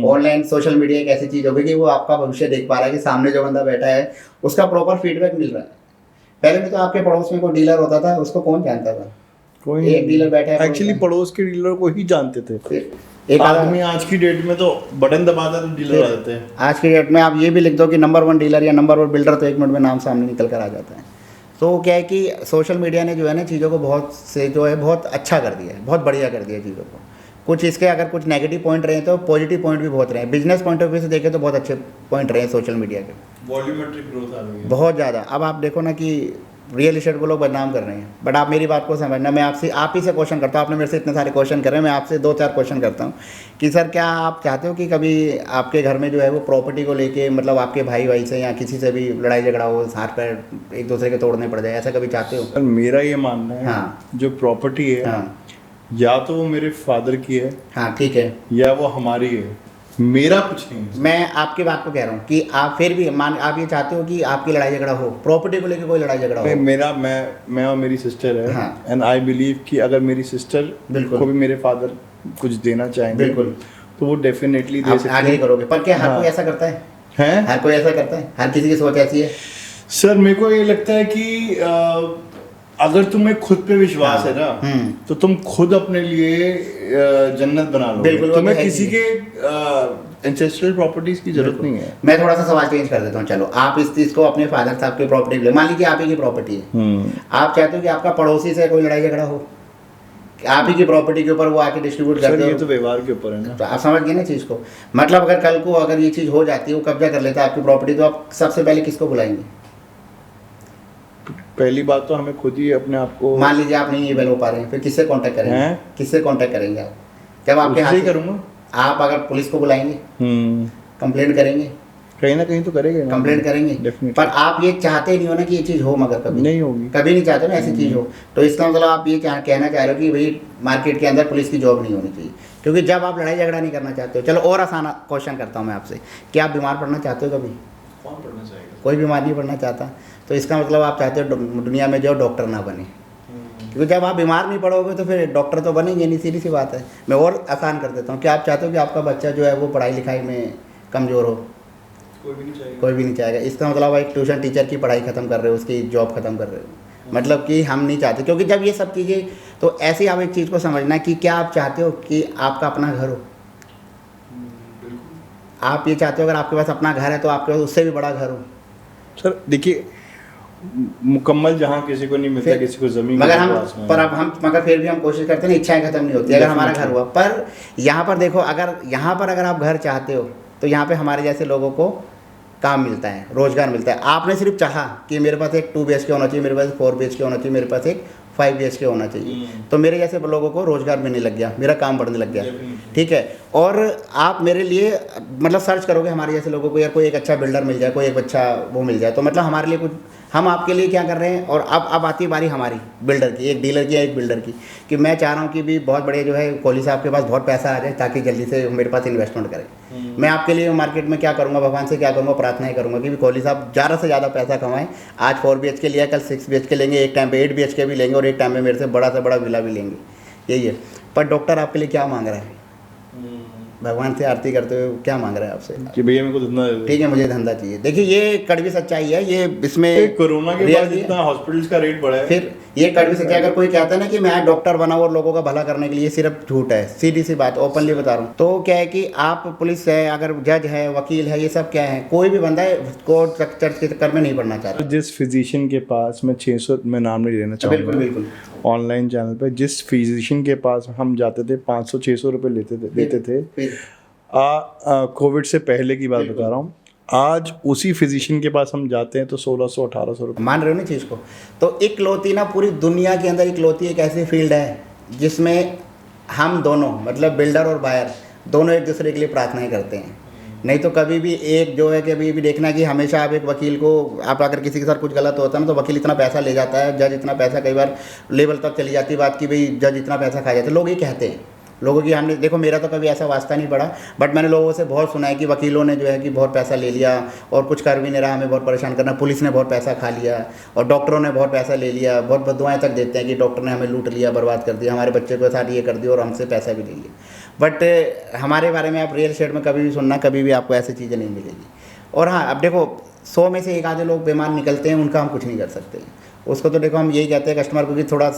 [SPEAKER 2] ऑनलाइन सोशल मीडिया एक ऐसी चीज़ होगी कि वो आपका भविष्य देख पा रहा है कि सामने जो बंदा बैठा है उसका प्रॉपर फीडबैक मिल रहा है। पहले में तो आपके पड़ोस में कोई डीलर होता था, उसको कौन जानता था?
[SPEAKER 1] कोई
[SPEAKER 2] एक डीलर बैठा है
[SPEAKER 1] एक्चुअली पड़ोस के डीलर को ही जानते थे।
[SPEAKER 2] फिर एक
[SPEAKER 1] आदमी आज की डेट में तो बटन दबाता तो डीलर आ जाते हैं।
[SPEAKER 2] आज की डेट में आप ये भी लिख दो कि नंबर 1 डीलर या नंबर 1 बिल्डर, तो 1 मिनट में नाम सामने निकल कर आ जाता है। तो क्या है कि सोशल मीडिया ने जो है ना चीज़ों को बहुत से जो है बहुत अच्छा कर दिया है, बहुत बढ़िया कर दिया है चीज़ों को। कुछ इसके अगर कुछ नेगेटिव पॉइंट रहे तो पॉजिटिव पॉइंट भी बहुत रहे। बिजनेस पॉइंट ऑफ व्यू से देखें तो बहुत अच्छे पॉइंट रहे सोशल मीडिया के,
[SPEAKER 1] वॉल्यूमेट्रिक ग्रोथ आ रही है
[SPEAKER 2] बहुत ज़्यादा। अब आप देखो ना कि रियल इस्टेट को लोग बदनाम कर रहे हैं, बट आप मेरी बात को समझना। मैं आपसे आप ही से क्वेश्चन करता हूँ, आपने मेरे से इतने सारे क्वेश्चन कर रहे हैं, मैं आपसे 2-4 क्वेश्चन करता हूँ कि सर क्या आप चाहते हो कि कभी आपके घर में जो है वो प्रॉपर्टी को लेके, मतलब आपके भाई से या किसी से भी लड़ाई झगड़ा हो, हाथ पैर एक दूसरे के तोड़ने पड़ जाए, ऐसा कभी चाहते हो?
[SPEAKER 1] सर मेरा ये मानना है,
[SPEAKER 2] हाँ।
[SPEAKER 1] जो प्रॉपर्टी है
[SPEAKER 2] हाँ
[SPEAKER 1] या तो वो मेरे फादर की है,
[SPEAKER 2] हाँ ठीक है,
[SPEAKER 1] या वो हमारी है, मेरा कुछ नहीं है।
[SPEAKER 2] मैं आपकी बात को कह रहा हूँ कि आप फिर भी आप ये चाहते हो कि आपकी लड़ाई झगड़ा हो, प्रॉपर्टी को लेकर कोई लड़ाई झगड़ा हो?
[SPEAKER 1] मेरा मैं और मेरी सिस्टर है,
[SPEAKER 2] हाँ।
[SPEAKER 1] एंड आई बिलीव कि अगर मेरी सिस्टर
[SPEAKER 2] बिल्कुल।
[SPEAKER 1] को भी मेरे फादर कुछ देना चाहेंगे
[SPEAKER 2] बिल्कुल,
[SPEAKER 1] तो वो डेफिनेटली दे
[SPEAKER 2] आप
[SPEAKER 1] सकते
[SPEAKER 2] आगे ही
[SPEAKER 1] हैं।
[SPEAKER 2] करोगे। पर क्या हर
[SPEAKER 1] हाँ।
[SPEAKER 2] कोई ऐसा करता है?
[SPEAKER 1] हैं?
[SPEAKER 2] हर कोई ऐसा करता है? हर किसी की सोच ऐसी है?
[SPEAKER 1] सर मेरे को ये लगता है कि अगर तुम्हें खुद पे विश्वास है ना, तो तुम खुद अपने लिए जन्नत बना लो।
[SPEAKER 2] बिल्कुल, वो
[SPEAKER 1] तुम्हें
[SPEAKER 2] तो है
[SPEAKER 1] किसी
[SPEAKER 2] ही।
[SPEAKER 1] के एंसेस्ट्रल प्रॉपर्टीज की जरूरत नहीं है।
[SPEAKER 2] मैं थोड़ा सा सवाल चेंज कर देता हूँ। चलो आप इस चीज़ को अपने फादर साहब की प्रॉपर्टी ले, मान लीजिए आप ही की प्रॉपर्टी है, आप चाहते हो कि आपका पड़ोसी से कोई लड़ाई झगड़ा हो, कि आप ही की प्रॉपर्टी के ऊपर वो आके डिस्ट्रीब्यूट
[SPEAKER 1] सर
[SPEAKER 2] करते
[SPEAKER 1] ये
[SPEAKER 2] हो?
[SPEAKER 1] तो व्यवहार के ऊपर है ना।
[SPEAKER 2] तो आप समझ गए ना चीज़ को। मतलब अगर कल को अगर ये चीज़ हो जाती है, वो कब्जा कर लेता है आपकी प्रॉपर्टी, तो आप सबसे पहले किसको बुलाएंगे?
[SPEAKER 1] पहली बात तो हमें खुद ही अपने आप को,
[SPEAKER 2] मान लीजिए आप नहीं एवेल हो पा रहे हैं, फिर किससे कांटेक्ट करेंगे?
[SPEAKER 1] हैं?
[SPEAKER 2] किससे कांटेक्ट करेंगे आप जब आपके
[SPEAKER 1] उससे
[SPEAKER 2] हाथ
[SPEAKER 1] ही
[SPEAKER 2] से-
[SPEAKER 1] करूँगा।
[SPEAKER 2] आप अगर पुलिस को बुलाएंगे, कंप्लेंट करेंगे,
[SPEAKER 1] कहीं ना कहीं तो करेंगे ना,
[SPEAKER 2] कंप्लेंट करेंगे,
[SPEAKER 1] डेफिनेटली।
[SPEAKER 2] पर आप ये चाहते नहीं हो ना कि ये चीज़ हो, मगर कभी
[SPEAKER 1] नहीं होगी।
[SPEAKER 2] कभी नहीं चाहते ना ऐसी चीज़ हो। तो इसका मतलब आप ये कहना चाह रहे हो कि भाई मार्केट के अंदर पुलिस की जॉब नहीं होनी चाहिए, क्योंकि जब आप लड़ाई झगड़ा नहीं करना चाहते हो। चलो और आसान क्वेश्चन करता हूँ मैं आपसे, कि आप बीमार पड़ना चाहते हो? कभी
[SPEAKER 1] कौन पढ़ना चाहेगा?
[SPEAKER 2] कोई बीमार नहीं पड़ना चाहता। तो इसका मतलब आप चाहते हो दुनिया में जो डॉक्टर ना बने, क्योंकि जब आप बीमार नहीं पड़ोगे तो फिर डॉक्टर तो बनेंगे नहीं, सीधी सी बात है। मैं और आसान कर देता हूँ कि आप चाहते हो कि आपका बच्चा जो है वो पढ़ाई लिखाई में कमज़ोर हो?
[SPEAKER 1] कोई भी नहीं चाहेगा।
[SPEAKER 2] कोई भी नहीं चाहेगा। इसका मतलब आप एक ट्यूशन टीचर की पढ़ाई ख़त्म कर रहे हो, उसकी जॉब ख़त्म कर रहे हो, मतलब कि हम नहीं चाहते। क्योंकि जब ये सब चीज़ें, तो ऐसे आप एक चीज़ को समझना कि क्या आप चाहते हो कि आपका अपना घर हो? आप ये चाहते हो अगर आपके पास अपना घर है तो आपके पास उससे भी बड़ा घर हो?
[SPEAKER 1] सर देखिए, मुकम्मल जहाँ किसी को नहीं मिलता,
[SPEAKER 2] फिर-
[SPEAKER 1] किसी को जमीन
[SPEAKER 2] मगर
[SPEAKER 1] के
[SPEAKER 2] हम
[SPEAKER 1] पास में।
[SPEAKER 2] पर अब हम मगर फिर भी हम कोशिश करते हैं ना, इच्छाएं खत्म नहीं होती अगर हमारा घर हुआ। पर यहाँ पर देखो, अगर यहाँ पर अगर आप घर चाहते हो तो यहाँ पे हमारे जैसे लोगों को काम मिलता है, रोजगार मिलता है। आपने सिर्फ चाहा कि मेरे पास एक 2 BHK होना चाहिए, मेरे पास 4 BHK होना चाहिए, मेरे पास एक 5 BHK होना चाहिए, तो मेरे जैसे लोगों को रोजगार मिलने लग गया, मेरा काम बढ़ने लग गया, ठीक है। और आप मेरे लिए मतलब सर्च करोगे हमारे जैसे लोगों को, यार कोई एक अच्छा बिल्डर मिल जाए, कोई एक अच्छा वो मिल जाए, तो मतलब हमारे लिए कुछ, हम आपके लिए क्या कर रहे हैं। और अब आती बारी हमारी बिल्डर की, एक डीलर की या एक बिल्डर की, कि मैं चाह रहा हूँ कि भी बहुत बड़े जो है कोहली साहब के पास बहुत पैसा आ जाए ताकि जल्दी से मेरे पास इन्वेस्टमेंट करें। मैं आपके लिए मार्केट में क्या करूँगा, भगवान से क्या करूँगा, प्रार्थनाएं करूँगा कि कोहली साहब ज़्यादा से ज़्यादा पैसा कमाएं। आज 4 BHK लिया, कल 6 BHK लेंगे, एक टाइम पे 8 BHK भी लेंगे, और एक टाइम में मेरे से बड़ा विला भी लेंगे। यही है। पर डॉक्टर आपके लिए क्या मांग रहा है? भगवान से आरती करते हुए क्या मांग रहा है आपसे
[SPEAKER 1] कि भैया मेरे को धंधा दे दो।
[SPEAKER 2] ठीक है, मुझे धंधा चाहिए। देखिए ये कड़वी सच्चाई है, ये इसमें
[SPEAKER 1] कोरोना के बाद
[SPEAKER 2] reality है।
[SPEAKER 1] जितना हॉस्पिटल्स का रेट बढ़ा है,
[SPEAKER 2] फिर ये कड़वी सच्चाई, अगर कोई कहता है ना कि मैं डॉक्टर बना और लोगों का भला करने के लिए, सिर्फ झूठ है, सीधी सी बात, ओपनली बता रहा हूँ। तो क्या है कि आप पुलिस है, अगर जज है, वकील है, ये सब क्या है, कोई भी बंदा है कोर्ट चर्च के चक्कर में नहीं पड़ना चाहता।
[SPEAKER 1] जिस फिजिशियन के पास मैं 600, मैं नाम नहीं लेना चाहूँगा,
[SPEAKER 2] बिल्कुल बिल्कुल।
[SPEAKER 1] ऑनलाइन चैनल पे जिस फिजिशियन के पास हम जाते थे 500-600 रुपये देते थे,
[SPEAKER 2] फिर
[SPEAKER 1] कोविड से पहले की बात बता रहा हूँ, आज उसी फिजिशियन के पास हम जाते हैं तो 1600-1800 रुपये।
[SPEAKER 2] मान रहे हो ना चीज़ को। तो इकलौती ना पूरी दुनिया के अंदर इकलौती एक ऐसी फील्ड है जिसमें हम दोनों, मतलब बिल्डर और बायर, दोनों एक दूसरे के लिए प्रार्थनाएं करते हैं। नहीं तो कभी भी एक जो है कि अभी भी देखना कि हमेशा आप एक वकील को, आप अगर किसी के साथ कुछ गलत होता है ना तो वकील इतना पैसा ले जाता है, जज इतना पैसा, कई बार लेवल तक चली जाती है बात कि भाई जज इतना पैसा खा जाते हैं, लोग ये कहते हैं लोगों की। हमने देखो मेरा तो कभी ऐसा वास्ता नहीं पड़ा, बट मैंने लोगों से बहुत सुना है कि वकीलों ने जो है कि बहुत पैसा ले लिया और कुछ कर भी नहीं रहा, हमें बहुत परेशान करना, पुलिस ने बहुत पैसा खा लिया और डॉक्टरों ने बहुत पैसा ले लिया, बहुत बददुआएं तक देते हैं कि डॉक्टर ने हमें लूट लिया, बर्बाद कर दिया, हमारे बच्चे के साथ ये कर दिया और हमसे पैसा भी ले लिया। बट हमारे बारे में आप रियल एस्टेट में कभी भी सुनना, कभी भी आपको ऐसी चीज़ें नहीं मिलेगी। और हाँ, अब देखो 100 में से एक आधे लोग बेईमान निकलते हैं, उनका हम कुछ नहीं कर सकते। उसको तो देखो हम यही कहते हैं कस्टमर को कि थोड़ा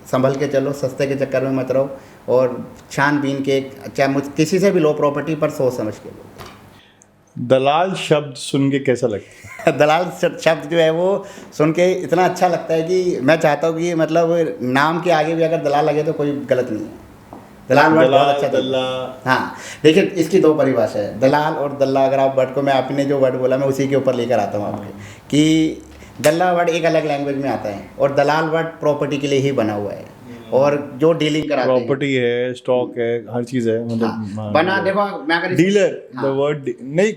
[SPEAKER 2] संभल के चलो, सस्ते के चक्कर में मत रहो और छानबीन के, चाहे किसी से भी लो प्रॉपर्टी पर सोच समझ के लो।
[SPEAKER 1] दलाल शब्द सुन के कैसा लगता है?
[SPEAKER 2] दलाल शब्द जो है वो सुन के इतना अच्छा लगता है कि मैं चाहता हूँ कि मतलब नाम के आगे भी अगर दलाल लगे तो कोई गलत नहीं है। दलाल वर्ड बहुत अच्छा
[SPEAKER 1] दल्ला।
[SPEAKER 2] हाँ देखिए, इसकी 2 परिभाषा है, दलाल और दल्ला। अगर आप वर्ड को, मैं आपने जो वर्ड बोला मैं उसी के ऊपर लेकर आता हूँ आपके, कि दल्ला वर्ड एक अलग लैंग्वेज में आता है और दलाल वर्ड प्रॉपर्टी के लिए ही बना हुआ है और जो डीलिंग कराते हैं,
[SPEAKER 1] प्रॉपर्टी है, स्टॉक है, हर चीज है, मतलब
[SPEAKER 2] हाँ, बना देखो मैं अगर
[SPEAKER 1] डीलर, द वर्ड नहीं,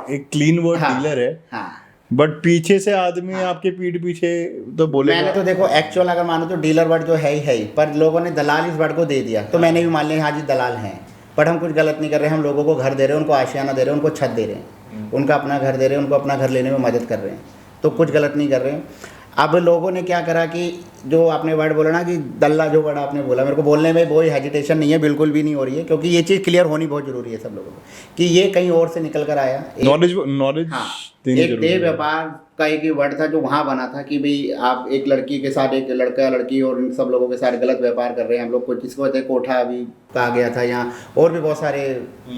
[SPEAKER 1] एक क्लीन वर्ड डीलर है,
[SPEAKER 2] हाँ,
[SPEAKER 1] बट पीछे से आदमी आपके पीठ पीछे तो बोलेगा।
[SPEAKER 2] मैंने तो देखो एक्चुअल अगर मानो तो डीलर वर्ड जो है ही, पर लोगों ने दलाल इस वर्ड को दे दिया तो मैंने भी मान लिया हाँ जी दलाल हैं, पर हम कुछ गलत नहीं कर रहे, हम लोगों को घर दे रहे हैं, उनको आशियाना दे रहे हैं, उनको छत दे रहे हैं, उनका अपना घर दे रहे हैं, उनको अपना घर लेने में मदद कर रहे हैं, तो कुछ गलत नहीं कर रहे हैं। अब लोगों ने क्या करा कि जो आपने वर्ड बोला ना कि दल्ला, जो वर्ड आपने बोला, मेरे को बोलने में कोई हेजिटेशन नहीं है, बिल्कुल भी नहीं हो रही है, क्योंकि ये चीज़ क्लियर होनी बहुत ज़रूरी है सब लोगों को कि ये कहीं और से निकल कर आया।
[SPEAKER 1] नॉलेज
[SPEAKER 2] हाँ, एक देह व्यापार का एक वर्ड था जो वहाँ बना था कि भाई आप एक लड़की के साथ, एक लड़का लड़की और इन सब लोगों के साथ गलत व्यापार कर रहे हैं। हम लोग को जिसको कहते हैं कोठा अभी कहा गया था, यहाँ और भी बहुत सारे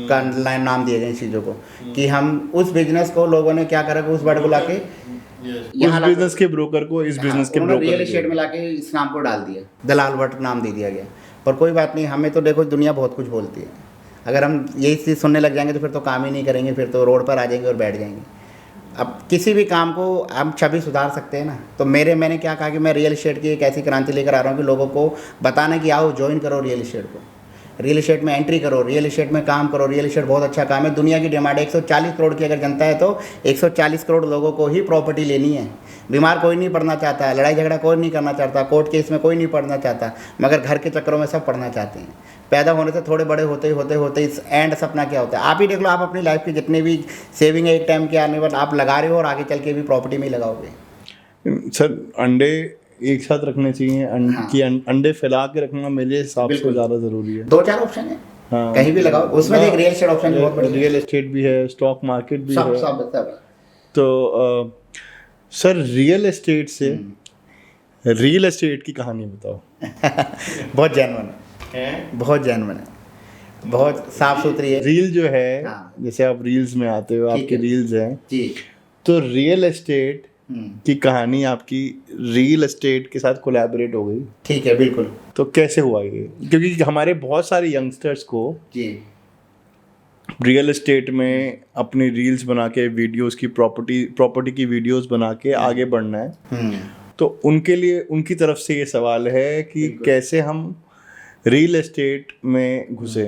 [SPEAKER 2] का नाम दिए गए इन चीज़ों को, कि हम उस बिजनेस को लोगों ने क्या करा कि उस वर्ड को लाके
[SPEAKER 1] उस बिजनेस के ब्रोकर को इस बिजनेस के ब्रोकर
[SPEAKER 2] रियल एस्टेट में लाके इस नाम को डाल दिया, दलाल वर्ड नाम दे दिया गया। पर कोई बात नहीं, हमें तो देखो दुनिया बहुत कुछ बोलती है, अगर हम यही चीज़ सुनने लग जाएंगे तो फिर तो काम ही नहीं करेंगे, फिर तो रोड पर आ जाएंगे और बैठ जाएंगे। अब किसी भी काम को हम छवि सुधार सकते हैं ना, तो मैंने क्या कहा कि मैं रियल एस्टेट की एक ऐसी क्रांति लेकर आ रहा हूँ कि लोगों को बताना कि आओ ज्वाइन करो रियल एस्टेट को, रियल एस्टेट में एंट्री करो, रियल एस्टेट में काम करो। रियल एस्टेट बहुत अच्छा काम है, दुनिया की डिमांड है, 140 करोड़ की अगर जनता है तो 140 करोड़ लोगों को ही प्रॉपर्टी लेनी है। बीमार कोई नहीं पड़ना चाहता, लड़ाई झगड़ा कोई नहीं करना चाहता, कोर्ट केस में कोई नहीं पड़ना चाहता, मगर घर के चक्करों में सब पड़ना चाहते हैं। पैदा होने से थोड़े बड़े होते इस एंड सपना क्या होता है, आप ही देख लो, आप अपनी लाइफ की जितनी भी सेविंग है एक टाइम के आने पर आप लगा रहे हो और आगे चल के भी प्रॉपर्टी में ही लगाओगे।
[SPEAKER 1] सर अंडे एक साथ रखने चाहिए, कि अंडे फैला के रखना मेरे हिसाब से ज़्यादा ज़रूरी है।
[SPEAKER 2] 2-4 ऑप्शन है, हाँ, कहीं भी लगाओ, उसमें एक रियल एस्टेट ऑप्शन बहुत बढ़िया,
[SPEAKER 1] रियल एस्टेट भी है, स्टॉक मार्केट भी है,
[SPEAKER 2] सब।
[SPEAKER 1] तो सर रियल एस्टेट से रियल एस्टेट की कहानी बताओ।
[SPEAKER 2] बहुत जेन्युइन है, बहुत जेन्युइन है, बहुत साफ सुथरी है।
[SPEAKER 1] रील जो है,
[SPEAKER 2] हाँ,
[SPEAKER 1] जैसे आप रील्स में आते हो, आपके रील्स हैं
[SPEAKER 2] जी,
[SPEAKER 1] तो रियल एस्टेट की कहानी आपकी रियल एस्टेट के साथ कोलैबोरेट हो गई।
[SPEAKER 2] ठीक है, बिल्कुल।
[SPEAKER 1] तो कैसे हुआ ये? क्योंकि हमारे बहुत सारे यंगस्टर्स को
[SPEAKER 2] जी
[SPEAKER 1] रियल एस्टेट में अपनी रील्स बना के वीडियोस की प्रॉपर्टी की वीडियोस बना के आगे बढ़ना है, तो उनके लिए उनकी तरफ से ये सवाल है कि कैसे हम रियल एस्टेट में घुसे।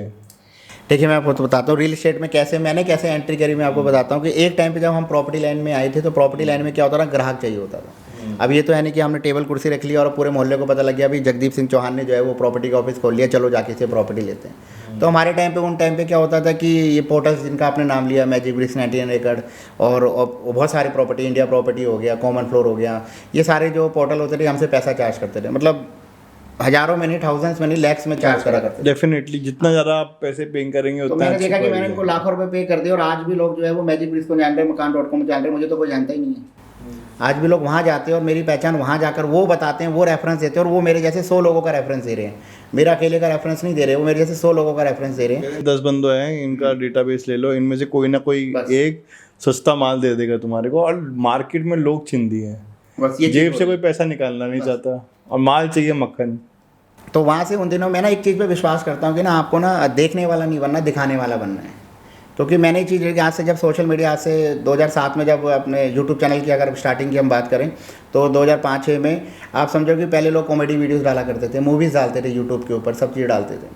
[SPEAKER 2] देखिए मैं आपको तो बताता हूँ रियल एस्टेट में मैंने कैसे एंट्री करी। मैं आपको बताता हूँ कि एक टाइम पे जब हम प्रॉपर्टी लाइन में आए थे तो प्रॉपर्टी लाइन में क्या होता था, ग्राहक चाहिए होता था। अब ये तो है नहीं कि हमने टेबल कुर्सी रख लिया और पूरे मोहल्ले को पता लग गया अभी जगदीप सिंह चौहान ने जो है वो प्रॉपर्टी का ऑफिस खोल लिया, चलो जाके से प्रॉपर्टी लेते हैं। तो हमारे टाइम पे उन टाइम पे क्या होता था कि ये पोर्टल्स जिनका आपने नाम लिया, मैजिक ब्रिक्स, 99 एकड़ और बहुत सारी प्रॉपर्टी, इंडिया प्रॉपर्टी हो गया, कॉमन फ्लोर हो गया, ये सारे जो पोर्टल होते थे हमसे पैसा चार्ज करते थे, मतलब हजारों में नहीं, थाउजेंड्स में नहीं, लैक्स में चार्ज करा करते।
[SPEAKER 1] डेफिनेटली जितना ज़्यादा आप पैसे पे करेंगे
[SPEAKER 2] तो
[SPEAKER 1] उतना
[SPEAKER 2] मैंने देखा कि मैंने इनको लाखों रुपए पे कर दिए और आज भी लोग जो है वो मैजिक ब्रिक्स को जान रहे हैं, मकान.com जान रहे हैं, मुझे तो कोई जानता ही नहीं है। आज भी लोग वहाँ जाते हैं और मेरी पहचान वहाँ जाकर वो बताते हैं, वो रेफरेंस देते हैं और वो मेरे जैसे 100 लोगों का रेफरेंस दे रहे हैं, मेरा अकेले का रेफरेंस नहीं दे रहे, वो मेरे जैसे 100 लोगों का रेफरेंस दे रहे हैं।
[SPEAKER 1] 10 बंदे हैं, इनका डेटाबेस ले लो, इनमें से कोई ना कोई एक सस्ता माल दे देगा तुम्हारे को। और मार्केट में लोग चिंदी हैं, जेब से कोई पैसा निकालना नहीं चाहता और माल चाहिए मक्खन।
[SPEAKER 2] तो वहाँ से उन दिनों मैं ना एक चीज़ पे विश्वास करता हूँ कि ना आपको ना देखने वाला नहीं बनना, दिखाने वाला बनना है। क्योंकि मैंने ये चीज़ आज से जब सोशल मीडिया, आज से 2007 में जब अपने यूट्यूब चैनल की अगर स्टार्टिंग की हम बात करें तो 2005-06 में आप समझो कि पहले लोग कॉमेडी वीडियोस डाला करते थे, मूवीज़ डालते थे यूट्यूब के ऊपर, सब चीज़ डालते थे।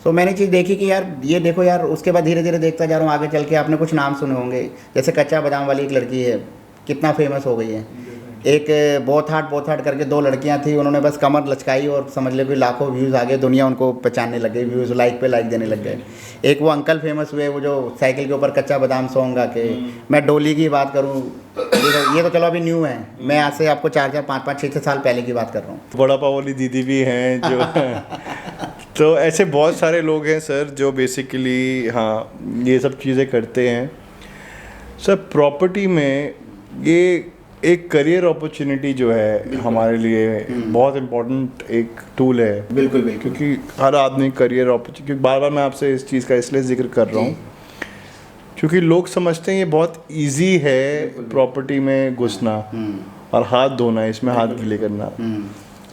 [SPEAKER 2] सो मैंने चीज़ देखी कि यार ये देखो यार, उसके बाद धीरे धीरे देखता जा रहा हूँ आगे चल के, आपने कुछ नाम सुने होंगे, जैसे कच्चा बादाम वाली एक लड़की है, कितना फेमस हो गई है। एक बोथाट करके 2 लड़कियां थी, उन्होंने बस कमर लचकाई और समझ ले कोई लाखों व्यूज़ आ गए, दुनिया उनको पहचानने लग गई, व्यूज़ लाइक पे लाइक देने लग गए। एक वो अंकल फेमस हुए, वो जो साइकिल के ऊपर कच्चा बादाम सॉन्ग गा के। मैं डोली की बात करूँ, ये तो चलो अभी न्यू है, मैं आज से आपको 4-4, 5-5, 6-6 साल पहले की बात कर रहा हूँ।
[SPEAKER 1] बड़ा पाव वाली दीदी भी हैं जो तो ऐसे बहुत सारे लोग हैं सर जो बेसिकली हाँ ये सब चीज़ें करते हैं सर। प्रॉपर्टी में ये एक करियर अपॉर्चुनिटी जो है हमारे लिए बहुत इम्पोर्टेंट एक टूल है।
[SPEAKER 2] बिल्कुल बिल्कुल,
[SPEAKER 1] क्योंकि हर आदमी करियर अपॉर्चुनिटी, क्योंकि बार बार मैं आपसे इस चीज़ का इसलिए जिक्र कर रहा हूँ क्योंकि लोग समझते हैं ये बहुत इजी है प्रॉपर्टी में घुसना और हाथ धोना, इसमें हाथ गीले करना।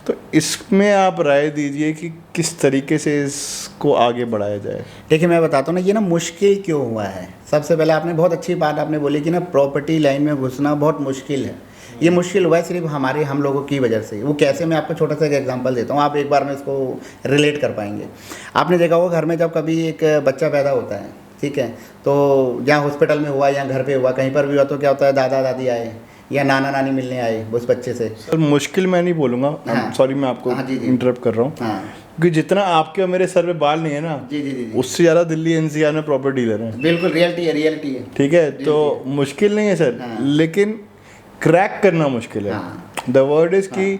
[SPEAKER 1] तो इसमें आप राय दीजिए कि किस तरीके से इसको आगे बढ़ाया जाए।
[SPEAKER 2] देखिए मैं बताता हूँ ना, ये ना मुश्किल क्यों हुआ है। सबसे पहले आपने बहुत अच्छी बात आपने बोली कि ना प्रॉपर्टी लाइन में घुसना बहुत मुश्किल है। ये मुश्किल हुआ है सिर्फ हम लोगों की वजह से। वो कैसे, मैं आपको छोटा सा एक एग्जांपल देता हूँ, आप एक बार में इसको रिलेट कर पाएंगे। आपने देखा होगा घर में जब कभी एक बच्चा पैदा होता है, ठीक है, तो जहाँ हॉस्पिटल में हुआ या घर पे हुआ, कहीं पर भी हुआ, तो क्या होता है, दादा दादी आए या नाना नानी मिलने आए उस बच्चे से।
[SPEAKER 1] सर मुश्किल मैं नहीं बोलूँगा,
[SPEAKER 2] हाँ।
[SPEAKER 1] सॉरी मैं आपको इंटरप्ट कर रहा हूँ,
[SPEAKER 2] हाँ।
[SPEAKER 1] क्योंकि जितना आपके और मेरे सर पे बाल नहीं है ना,
[SPEAKER 2] जी,
[SPEAKER 1] उससे ज़्यादा दिल्ली एनसीआर में प्रॉपर्टी डीलर हैं।
[SPEAKER 2] बिल्कुल रियलिटी है।
[SPEAKER 1] ठीक है, तो मुश्किल नहीं है सर,
[SPEAKER 2] हाँ।
[SPEAKER 1] लेकिन क्रैक करना मुश्किल है। द वर्ड इज कि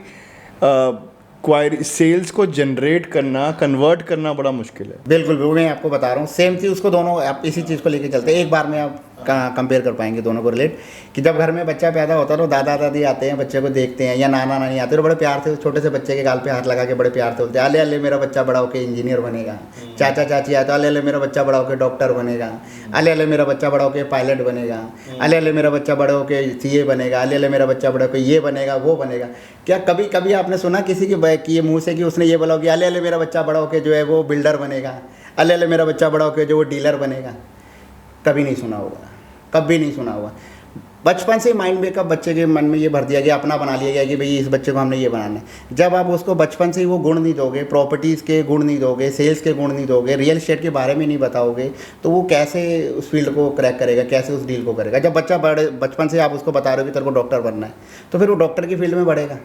[SPEAKER 1] क्वायरी सेल्स को जनरेट करना, कन्वर्ट करना बड़ा मुश्किल है।
[SPEAKER 2] बिल्कुल मैं आपको बता रहा हूँ, सेम चीज़ उसको दोनों आप इसी चीज़ को लेके चलते हैं। एक बार में आप कंपेयर कर पाएंगे दोनों को रिलेट, कि जब घर में बच्चा पैदा होता है तो दादा दादी आते हैं, बच्चे को देखते हैं, या नाना नानी आते हैं, तो बड़े प्यार से छोटे से बच्चे के गाल पे हाथ लगा के बड़े प्यार से बोलते हैं, अले अले मेरा बच्चा बड़ा होकर इंजीनियर बनेगा। चाचा चाची आते, अले अले मेरा बच्चा बड़ा होकर डॉक्टर बनेगा, अले अले मेरा बच्चा बड़ा होकर पायलट बनेगा, अले अले मेरा बच्चा बड़ा होकर CA बनेगा, अले अले मेरा बच्चा बड़ा होकर ये बनेगा वो बनेगा। क्या कभी कभी आपने सुना किसी की ये मुँह से कि उसने ये बोला कि अले अले मेरा बच्चा बड़ा होकर जो है वो बिल्डर बनेगा, अले अले मेरा बच्चा बड़ा होकर जो वो डीलर बनेगा? कभी नहीं सुना होगा, कभी नहीं सुना हुआ। बचपन से माइंड मेकअप बच्चे के मन में ये भर दिया गया, अपना बना लिया गया कि भाई इस बच्चे को हमने ये बनाना है। जब आप उसको बचपन से ही वो गुण नहीं दोगे, प्रॉपर्टीज़ के गुण नहीं दोगे, सेल्स के गुण नहीं दोगे, रियल एस्टेट के बारे में नहीं बताओगे, तो वो कैसे उस फील्ड को क्रैक करेगा, कैसे उस डील को करेगा? जब बच्चा बचपन से आप उसको बता रहे हो कि तेरे को डॉक्टर बनना है, तो फिर वो डॉक्टर की फील्ड में बढ़ेगा।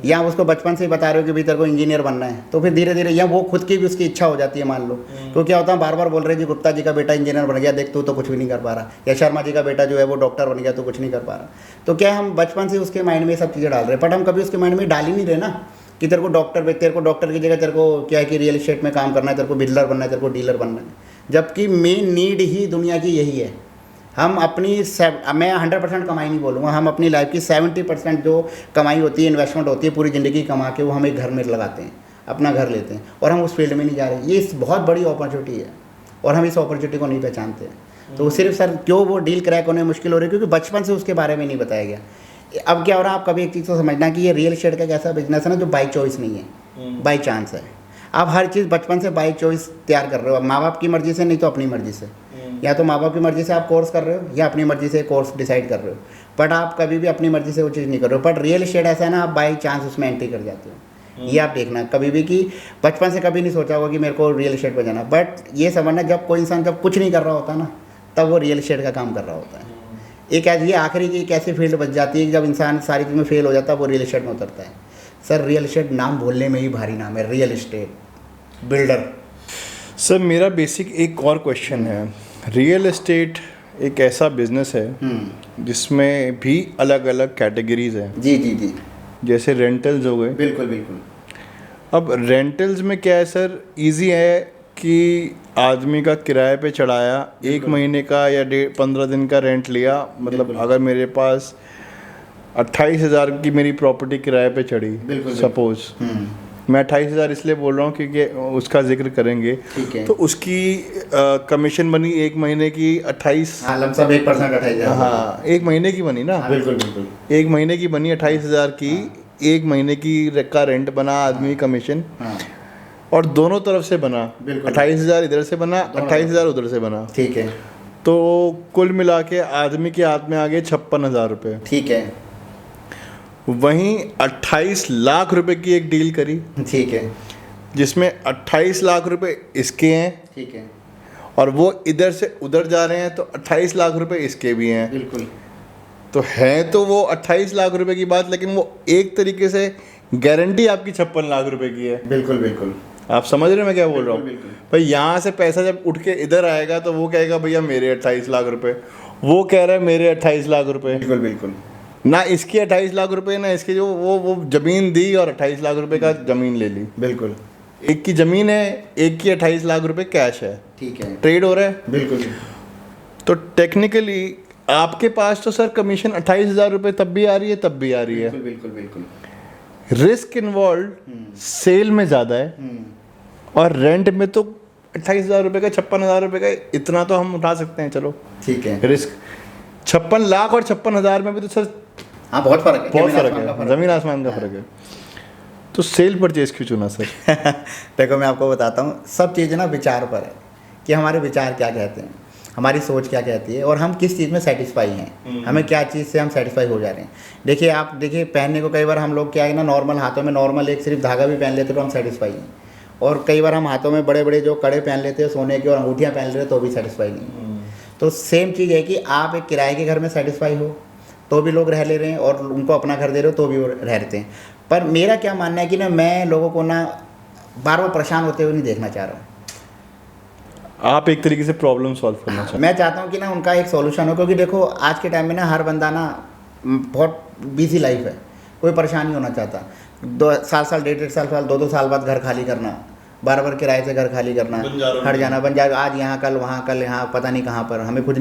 [SPEAKER 2] या उसको बचपन से ही बता रहे हो कि भाई तेरे को इंजीनियर बनना है, तो फिर धीरे धीरे या वो खुद की भी उसकी इच्छा हो जाती है, मान लो। तो क्या होता है, बार बार बोल रहे जी गुप्ता जी का बेटा इंजीनियर बन गया, देख तू तो कुछ भी नहीं कर पा रहा, या शर्मा जी का बेटा जो है वो डॉक्टर बन गया, तो कुछ नहीं कर पा रहा। तो क्या हम बचपन से उसके माइंड में ये सब चीज़ें डाल रहे हैं, बट हम कभी उसके माइंड में डाल ही नहीं रहे ना कि तेरे को डॉक्टर की जगह तेरे को क्या है कि रियल एस्टेट में काम करना है, तेरे को बिल्डर बनना है, तेरे को डीलर बनना है। जबकि मेन नीड ही दुनिया की यही है। हम अपनी मैं 100% कमाई नहीं बोलूँगा, हम अपनी लाइफ की 70% जो कमाई होती है, इन्वेस्टमेंट होती है, पूरी ज़िंदगी कमा के वो हम एक घर में लगाते हैं, अपना घर लेते हैं, और हम उस फील्ड में नहीं जा रहे। ये बहुत बड़ी अपॉर्चुनिटी है और हम इस अपॉर्चुनिटी को नहीं पहचानते। तो सिर्फ सर क्यों वो डील क्रैक होने मुश्किल हो रही है, क्योंकि बचपन से उसके बारे में नहीं बताया गया। अब क्या हो रहा है, आप कभी एक चीज़ को समझना कि ये रियल एस्टेट का कैसा बिजनेस है ना, जो बाई चॉइस नहीं है, बाई चांस है। आप हर चीज़ बचपन से बाई चॉइस तैयार कर रहे हो, माँ बाप की मर्ज़ी से, नहीं तो अपनी मर्ज़ी से। या तो माँ बाप की मर्ज़ी से आप कोर्स कर रहे हो, या अपनी मर्ज़ी से कोर्स डिसाइड कर रहे हो, बट आप कभी भी अपनी मर्ज़ी से वो चीज़ नहीं कर रहे हो। बट रियल एस्टेट ऐसा है ना, आप बाई चांस उसमें एंट्री कर जाते हो। ये आप देखना कभी भी कि बचपन से कभी नहीं सोचा होगा कि मेरे को रियल एस्टेट में जाना, बट ये समझना जब कोई इंसान जब कुछ नहीं कर रहा होता ना, तब वो रियल एस्टेट का काम कर रहा होता है। एक ये आखिरी की एक ऐसी फील्ड बच जाती है कि जब इंसान सारी चीज़ में फेल हो जाता है, वो रियल एस्टेट में उतरता है। सर रियल एस्टेट नाम बोलने में ही भारी नाम है, रियल एस्टेट बिल्डर।
[SPEAKER 1] सर मेरा बेसिक एक और क्वेश्चन है, रियल एस्टेट एक ऐसा बिजनेस है जिसमें भी अलग अलग कैटेगरीज हैं।
[SPEAKER 2] जी,
[SPEAKER 1] जैसे रेंटल्स हो गए।
[SPEAKER 2] बिल्कुल बिल्कुल।
[SPEAKER 1] अब रेंटल्स में क्या है सर, इजी है कि आदमी का किराए पे चढ़ाया, 1 महीने का या 15 दिन का रेंट लिया। मतलब अगर मेरे पास 28,000 की मेरी प्रॉपर्टी किराए पे चढ़ी, सपोज, मैं 28,000 इसलिए बोल रहा हूँ क्योंकि उसका जिक्र करेंगे, तो उसकी कमीशन बनी 1 महीने की 28,
[SPEAKER 2] हाँ, लमसम 1% 28,000।
[SPEAKER 1] हाँ 1 महीने की बनी ना,
[SPEAKER 2] बिल्कुल बिल्कुल।
[SPEAKER 1] 1 महीने की बनी 28,000 की, 1 महीने की का रेंट बना, आदमी कमीशन, और दोनों तरफ से बना, 28,000 इधर से बना, 28,000 उधर से बना।
[SPEAKER 2] ठीक है।
[SPEAKER 1] तो कुल मिला के आदमी के हाथ में आ गए 56,000 रुपये।
[SPEAKER 2] ठीक है।
[SPEAKER 1] वहीं 28 लाख रुपए की एक डील करी।
[SPEAKER 2] ठीक है।
[SPEAKER 1] जिसमें 28 लाख रुपए इसके हैं
[SPEAKER 2] ठीक है,
[SPEAKER 1] और वो इधर से उधर जा रहे हैं तो 28 लाख रुपए इसके भी हैं।
[SPEAKER 2] बिल्कुल
[SPEAKER 1] तो है तो वो 28 लाख रुपए की बात, लेकिन वो एक तरीके से गारंटी आपकी 56 लाख रुपए की है।
[SPEAKER 2] बिल्कुल बिल्कुल
[SPEAKER 1] आप समझ रहे हैं मैं क्या बोल रहा हूँ?
[SPEAKER 2] बिल्कुल।
[SPEAKER 1] भाई यहाँ से पैसा जब उठ के इधर आएगा तो वो कहेगा भैया मेरे 28 लाख रुपए, वो कह रहा है मेरे 28 लाख रुपए।
[SPEAKER 2] बिल्कुल बिल्कुल
[SPEAKER 1] ना इसके 28 लाख रुपए, ना इसके, जो वो ज़मीन दी और 28 लाख रुपए का ज़मीन ले ली।
[SPEAKER 2] बिल्कुल
[SPEAKER 1] एक की ज़मीन है, एक की 28 लाख रुपए कैश है,
[SPEAKER 2] ठीक है,
[SPEAKER 1] ट्रेड हो रहा है।
[SPEAKER 2] बिल्कुल
[SPEAKER 1] तो टेक्निकली आपके पास तो सर कमीशन 28,000 रुपये तब भी आ रही है, तब भी आ रही है।
[SPEAKER 2] बिल्कुल बिल्कुल
[SPEAKER 1] रिस्क इन्वॉल्व सेल में ज़्यादा है, और रेंट में तो 28,000 रुपये का, 56,000 रुपये का, इतना तो हम उठा सकते हैं। चलो
[SPEAKER 2] ठीक है,
[SPEAKER 1] रिस्क 56 लाख और 56,000 में भी तो सर
[SPEAKER 2] हाँ बहुत फर्क है,
[SPEAKER 1] बहुत
[SPEAKER 2] जमीन
[SPEAKER 1] फर्क
[SPEAKER 2] आसमान का
[SPEAKER 1] है, ज़मीन आसमान का फ़र्क है। तो सेल परचेज क्यों चुना सर?
[SPEAKER 2] देखो मैं आपको बताता हूँ, सब चीज़ ना विचार पर है कि हमारे विचार क्या कहते हैं, हमारी सोच क्या कहती है, और हम किस चीज़ में सेटिस्फाई हैं, हमें क्या चीज़ से हम सेटिस्फाई हो जा रहे हैं। देखिए आप देखिए, पहनने को कई बार हम लोग क्या है ना, नॉर्मल हाथों में नॉर्मल एक सिर्फ धागा भी पहन लेते तो हम सेटिस्फाई हैं, और कई बार हम हाथों में बड़े बड़े जो कड़े पहन लेते हैं सोने के और अंगूठियाँ पहन लेते तो भी सेटिस्फाई नहीं। तो सेम चीज़ है कि आप एक किराए के घर में सेटिस्फाई हो तो भी लोग रह ले रहे हैं, और उनको अपना घर दे रहे हो तो भी वो रह रहते हैं। पर मेरा क्या मानना है कि ना, मैं लोगों को ना बार बार परेशान होते हुए नहीं देखना चाह रहा हूँ।
[SPEAKER 1] आप एक तरीके से प्रॉब्लम सॉल्व करना चाहते
[SPEAKER 2] मैं चाहता हूँ कि ना उनका एक सॉल्यूशन हो, क्योंकि देखो आज के टाइम में ना हर बंदा ना बहुत बिजी लाइफ है, कोई परेशान नहीं होना चाहता। 2 साल 1.5 साल 2 साल बाद घर खाली करना, बार बार किराए से घर खाली करना, हट जाना, बन जाएगा आज यहाँ कल वहाँ, कल यहाँ, पता नहीं कहाँ पर, हमें खुद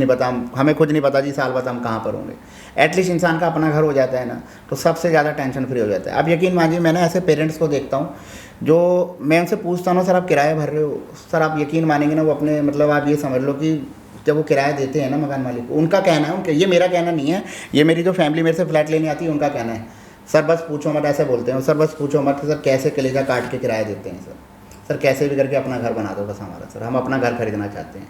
[SPEAKER 2] नहीं पता जी साल बाद हम कहाँ पर होंगे। एटलीस्ट इंसान का अपना घर हो जाता है ना, तो सबसे ज़्यादा टेंशन फ्री हो जाता है। अब यकीन मानिए, मैं ना ऐसे पेरेंट्स को देखता हूँ जो मैं उनसे पूछता हूँ, सर आप किराया भर रहे हो? सर आप यकीन मानेंगे ना, वो अपने मतलब आप ये समझ लो कि जब वो किराया देते हैं ना मकान मालिक को, उनका कहना है, उनके, ये मेरा कहना नहीं है, ये मेरी जो फैमिली मेरे से फ्लैट लेने आती है उनका कहना है, सर बस पूछो मत, ऐसे बोलते हैं सर बस पूछो मत, सर कैसे कलेजा काट के किराया देते हैं सर कैसे भी करके अपना घर बना दो बस हमारा, सर हम अपना घर खरीदना चाहते हैं।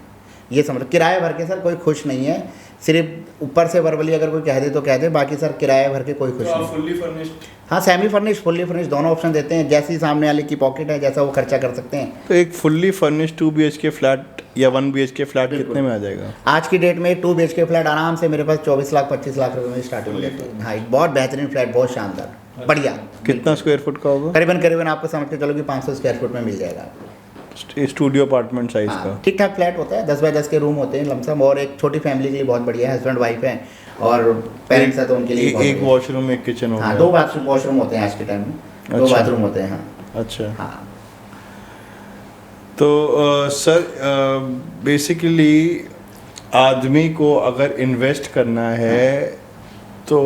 [SPEAKER 2] ये समझो किराया भर के सर कोई खुश नहीं है, सिर्फ ऊपर से वर्बली अगर कोई कह दे तो कह दे, बाकी सर किराया भर के कोई खुश नहीं।
[SPEAKER 1] Fully furnished?
[SPEAKER 2] हाँ सेमी फर्निश्ड, फुल्ली फर्निश्ड दोनों ऑप्शन देते हैं, जैसी सामने वाले की पॉकेट है जैसा वो खर्चा कर सकते हैं।
[SPEAKER 1] तो एक फुल्ली फर्निश्ड 2 BHK फ्लैट या 1 BHK फ्लैट कितने में आ जाएगा?
[SPEAKER 2] आज की डेट में 2 BHK फ्लैट आराम से मेरे पास 24 लाख 25 लाख रुपए में स्टार्टिंग रेट है। हाँ एक बहुत बेहतरीन फ्लैट, बहुत शानदार, बढ़िया।
[SPEAKER 1] कितना स्क्वायर फुट का होगा?
[SPEAKER 2] करीबन आपको समझ के चलो कि 500 स्क्वायर फुट में मिल जाएगा आपको।
[SPEAKER 1] स्टूडियो अपार्टमेंट साइज का?
[SPEAKER 2] ठीक ठाक फ्लैट होता है, 10 बाय 10 के रूम होते हैं लमसम, और एक छोटी फैमिली के लिए बहुत बढ़िया है, हस्बैंड वाइफ है और पेरेंट्स है तो उनके लिए
[SPEAKER 1] एक वॉशरूम, एक किचन हो
[SPEAKER 2] हाँ,
[SPEAKER 1] गया।
[SPEAKER 2] 2 वॉशरूम होते हैं आज के टाइम में, 2
[SPEAKER 1] अच्छा।
[SPEAKER 2] बाथरूम होते हैं। हाँ
[SPEAKER 1] अच्छा
[SPEAKER 2] हाँ।
[SPEAKER 1] तो सर बेसिकली आदमी को अगर इन्वेस्ट करना है तो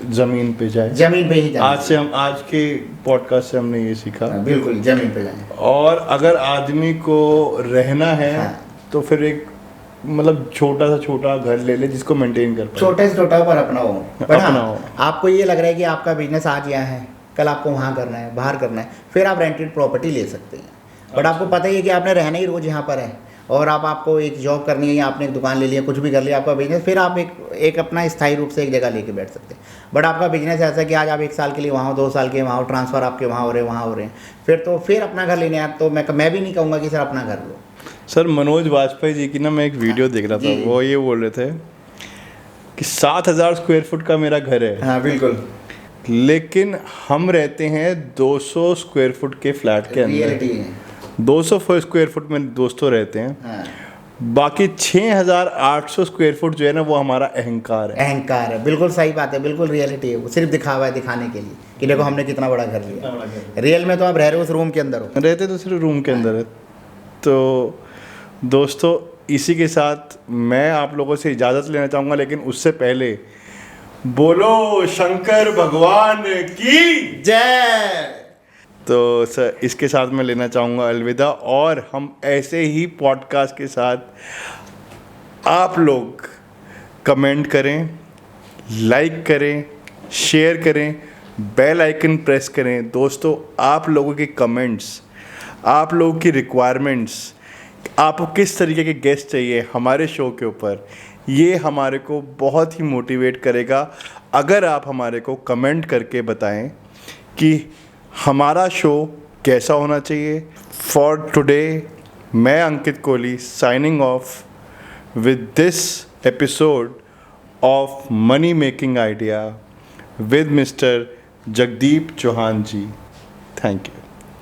[SPEAKER 1] ज़मीन पे जाए,
[SPEAKER 2] जमीन पे ही जाए।
[SPEAKER 1] आज के पॉडकास्ट से हमने ये सीखा।
[SPEAKER 2] बिल्कुल जमीन पे जाए।
[SPEAKER 1] और अगर आदमी को रहना है तो फिर एक मतलब छोटा सा छोटा घर ले ले जिसको मेंटेन कर पाए।
[SPEAKER 2] छोटे से छोटा पर अपना हो, पर
[SPEAKER 1] अपना
[SPEAKER 2] हाँ,
[SPEAKER 1] हो।
[SPEAKER 2] आपको ये लग रहा है कि आपका बिजनेस आज यहाँ है, कल आपको वहाँ करना है, बाहर करना है, फिर आप रेंटेड प्रॉपर्टी ले सकते हैं। बट आपको पता ही है कि आपने रहना ही रोज़ यहाँ पर है, और आपको एक जॉब करनी है या आपने एक दुकान ले लिया, कुछ भी कर लिया आपका बिजनेस, फिर आप एक अपना स्थायी रूप से एक जगह लेके बैठ सकते हैं। बट आपका बिजनेस ऐसा है कि आज आप 1 साल के लिए वहाँ हो, 2 साल के वहाँ हो, ट्रांसफ़र आपके वहाँ हो रहे हैं, फिर अपना घर लेने आए तो मैं भी नहीं कहूँगा कि सर अपना घर लो।
[SPEAKER 1] सर मनोज वाजपेयी जी की ना मैं एक वीडियो देख रहा था, वो ये बोल रहे थे कि 7,000 स्क्वायर फुट का मेरा घर है।
[SPEAKER 2] हाँ बिल्कुल।
[SPEAKER 1] लेकिन हम रहते हैं 200 स्क्वायर फुट के फ्लैट के अंदर।
[SPEAKER 2] रियलिटी है।
[SPEAKER 1] 200 स्क्वायर फुट में दोस्तों रहते हैं।
[SPEAKER 2] हाँ।
[SPEAKER 1] बाकी 6,800 स्क्वायर फुट जो है ना वो हमारा अहंकार है।
[SPEAKER 2] अहंकार है, बिल्कुल सही बात है, बिल्कुल रियलिटी है। वो सिर्फ दिखावा है, दिखाने के लिए कि देखो हमने कितना बड़ा घर लिया। रियल में तो आप रह रहे हो उस रूम के अंदर हो।
[SPEAKER 1] रहते तो सिर्फ रूम के अंदर है। तो दोस्तों इसी के साथ मैं आप लोगों से इजाज़त लेना चाहूँगा, लेकिन उससे पहले बोलो शंकर भगवान की
[SPEAKER 2] जय।
[SPEAKER 1] तो सर इसके साथ मैं लेना चाहूँगा अलविदा, और हम ऐसे ही पॉडकास्ट के साथ आप लोग कमेंट करें, लाइक करें, शेयर करें, बेल आइकन प्रेस करें। दोस्तों आप लोगों के कमेंट्स, आप लोगों की रिक्वायरमेंट्स, आपको किस तरीके के गेस्ट चाहिए हमारे शो के ऊपर, ये हमारे को बहुत ही मोटिवेट करेगा अगर आप हमारे को कमेंट करके बताएं कि हमारा शो कैसा होना चाहिए। फॉर टुडे मैं Ankit Kohli signing off with this episode of money making idea with Mr. Jagdeep Chauhan ji. Thank you.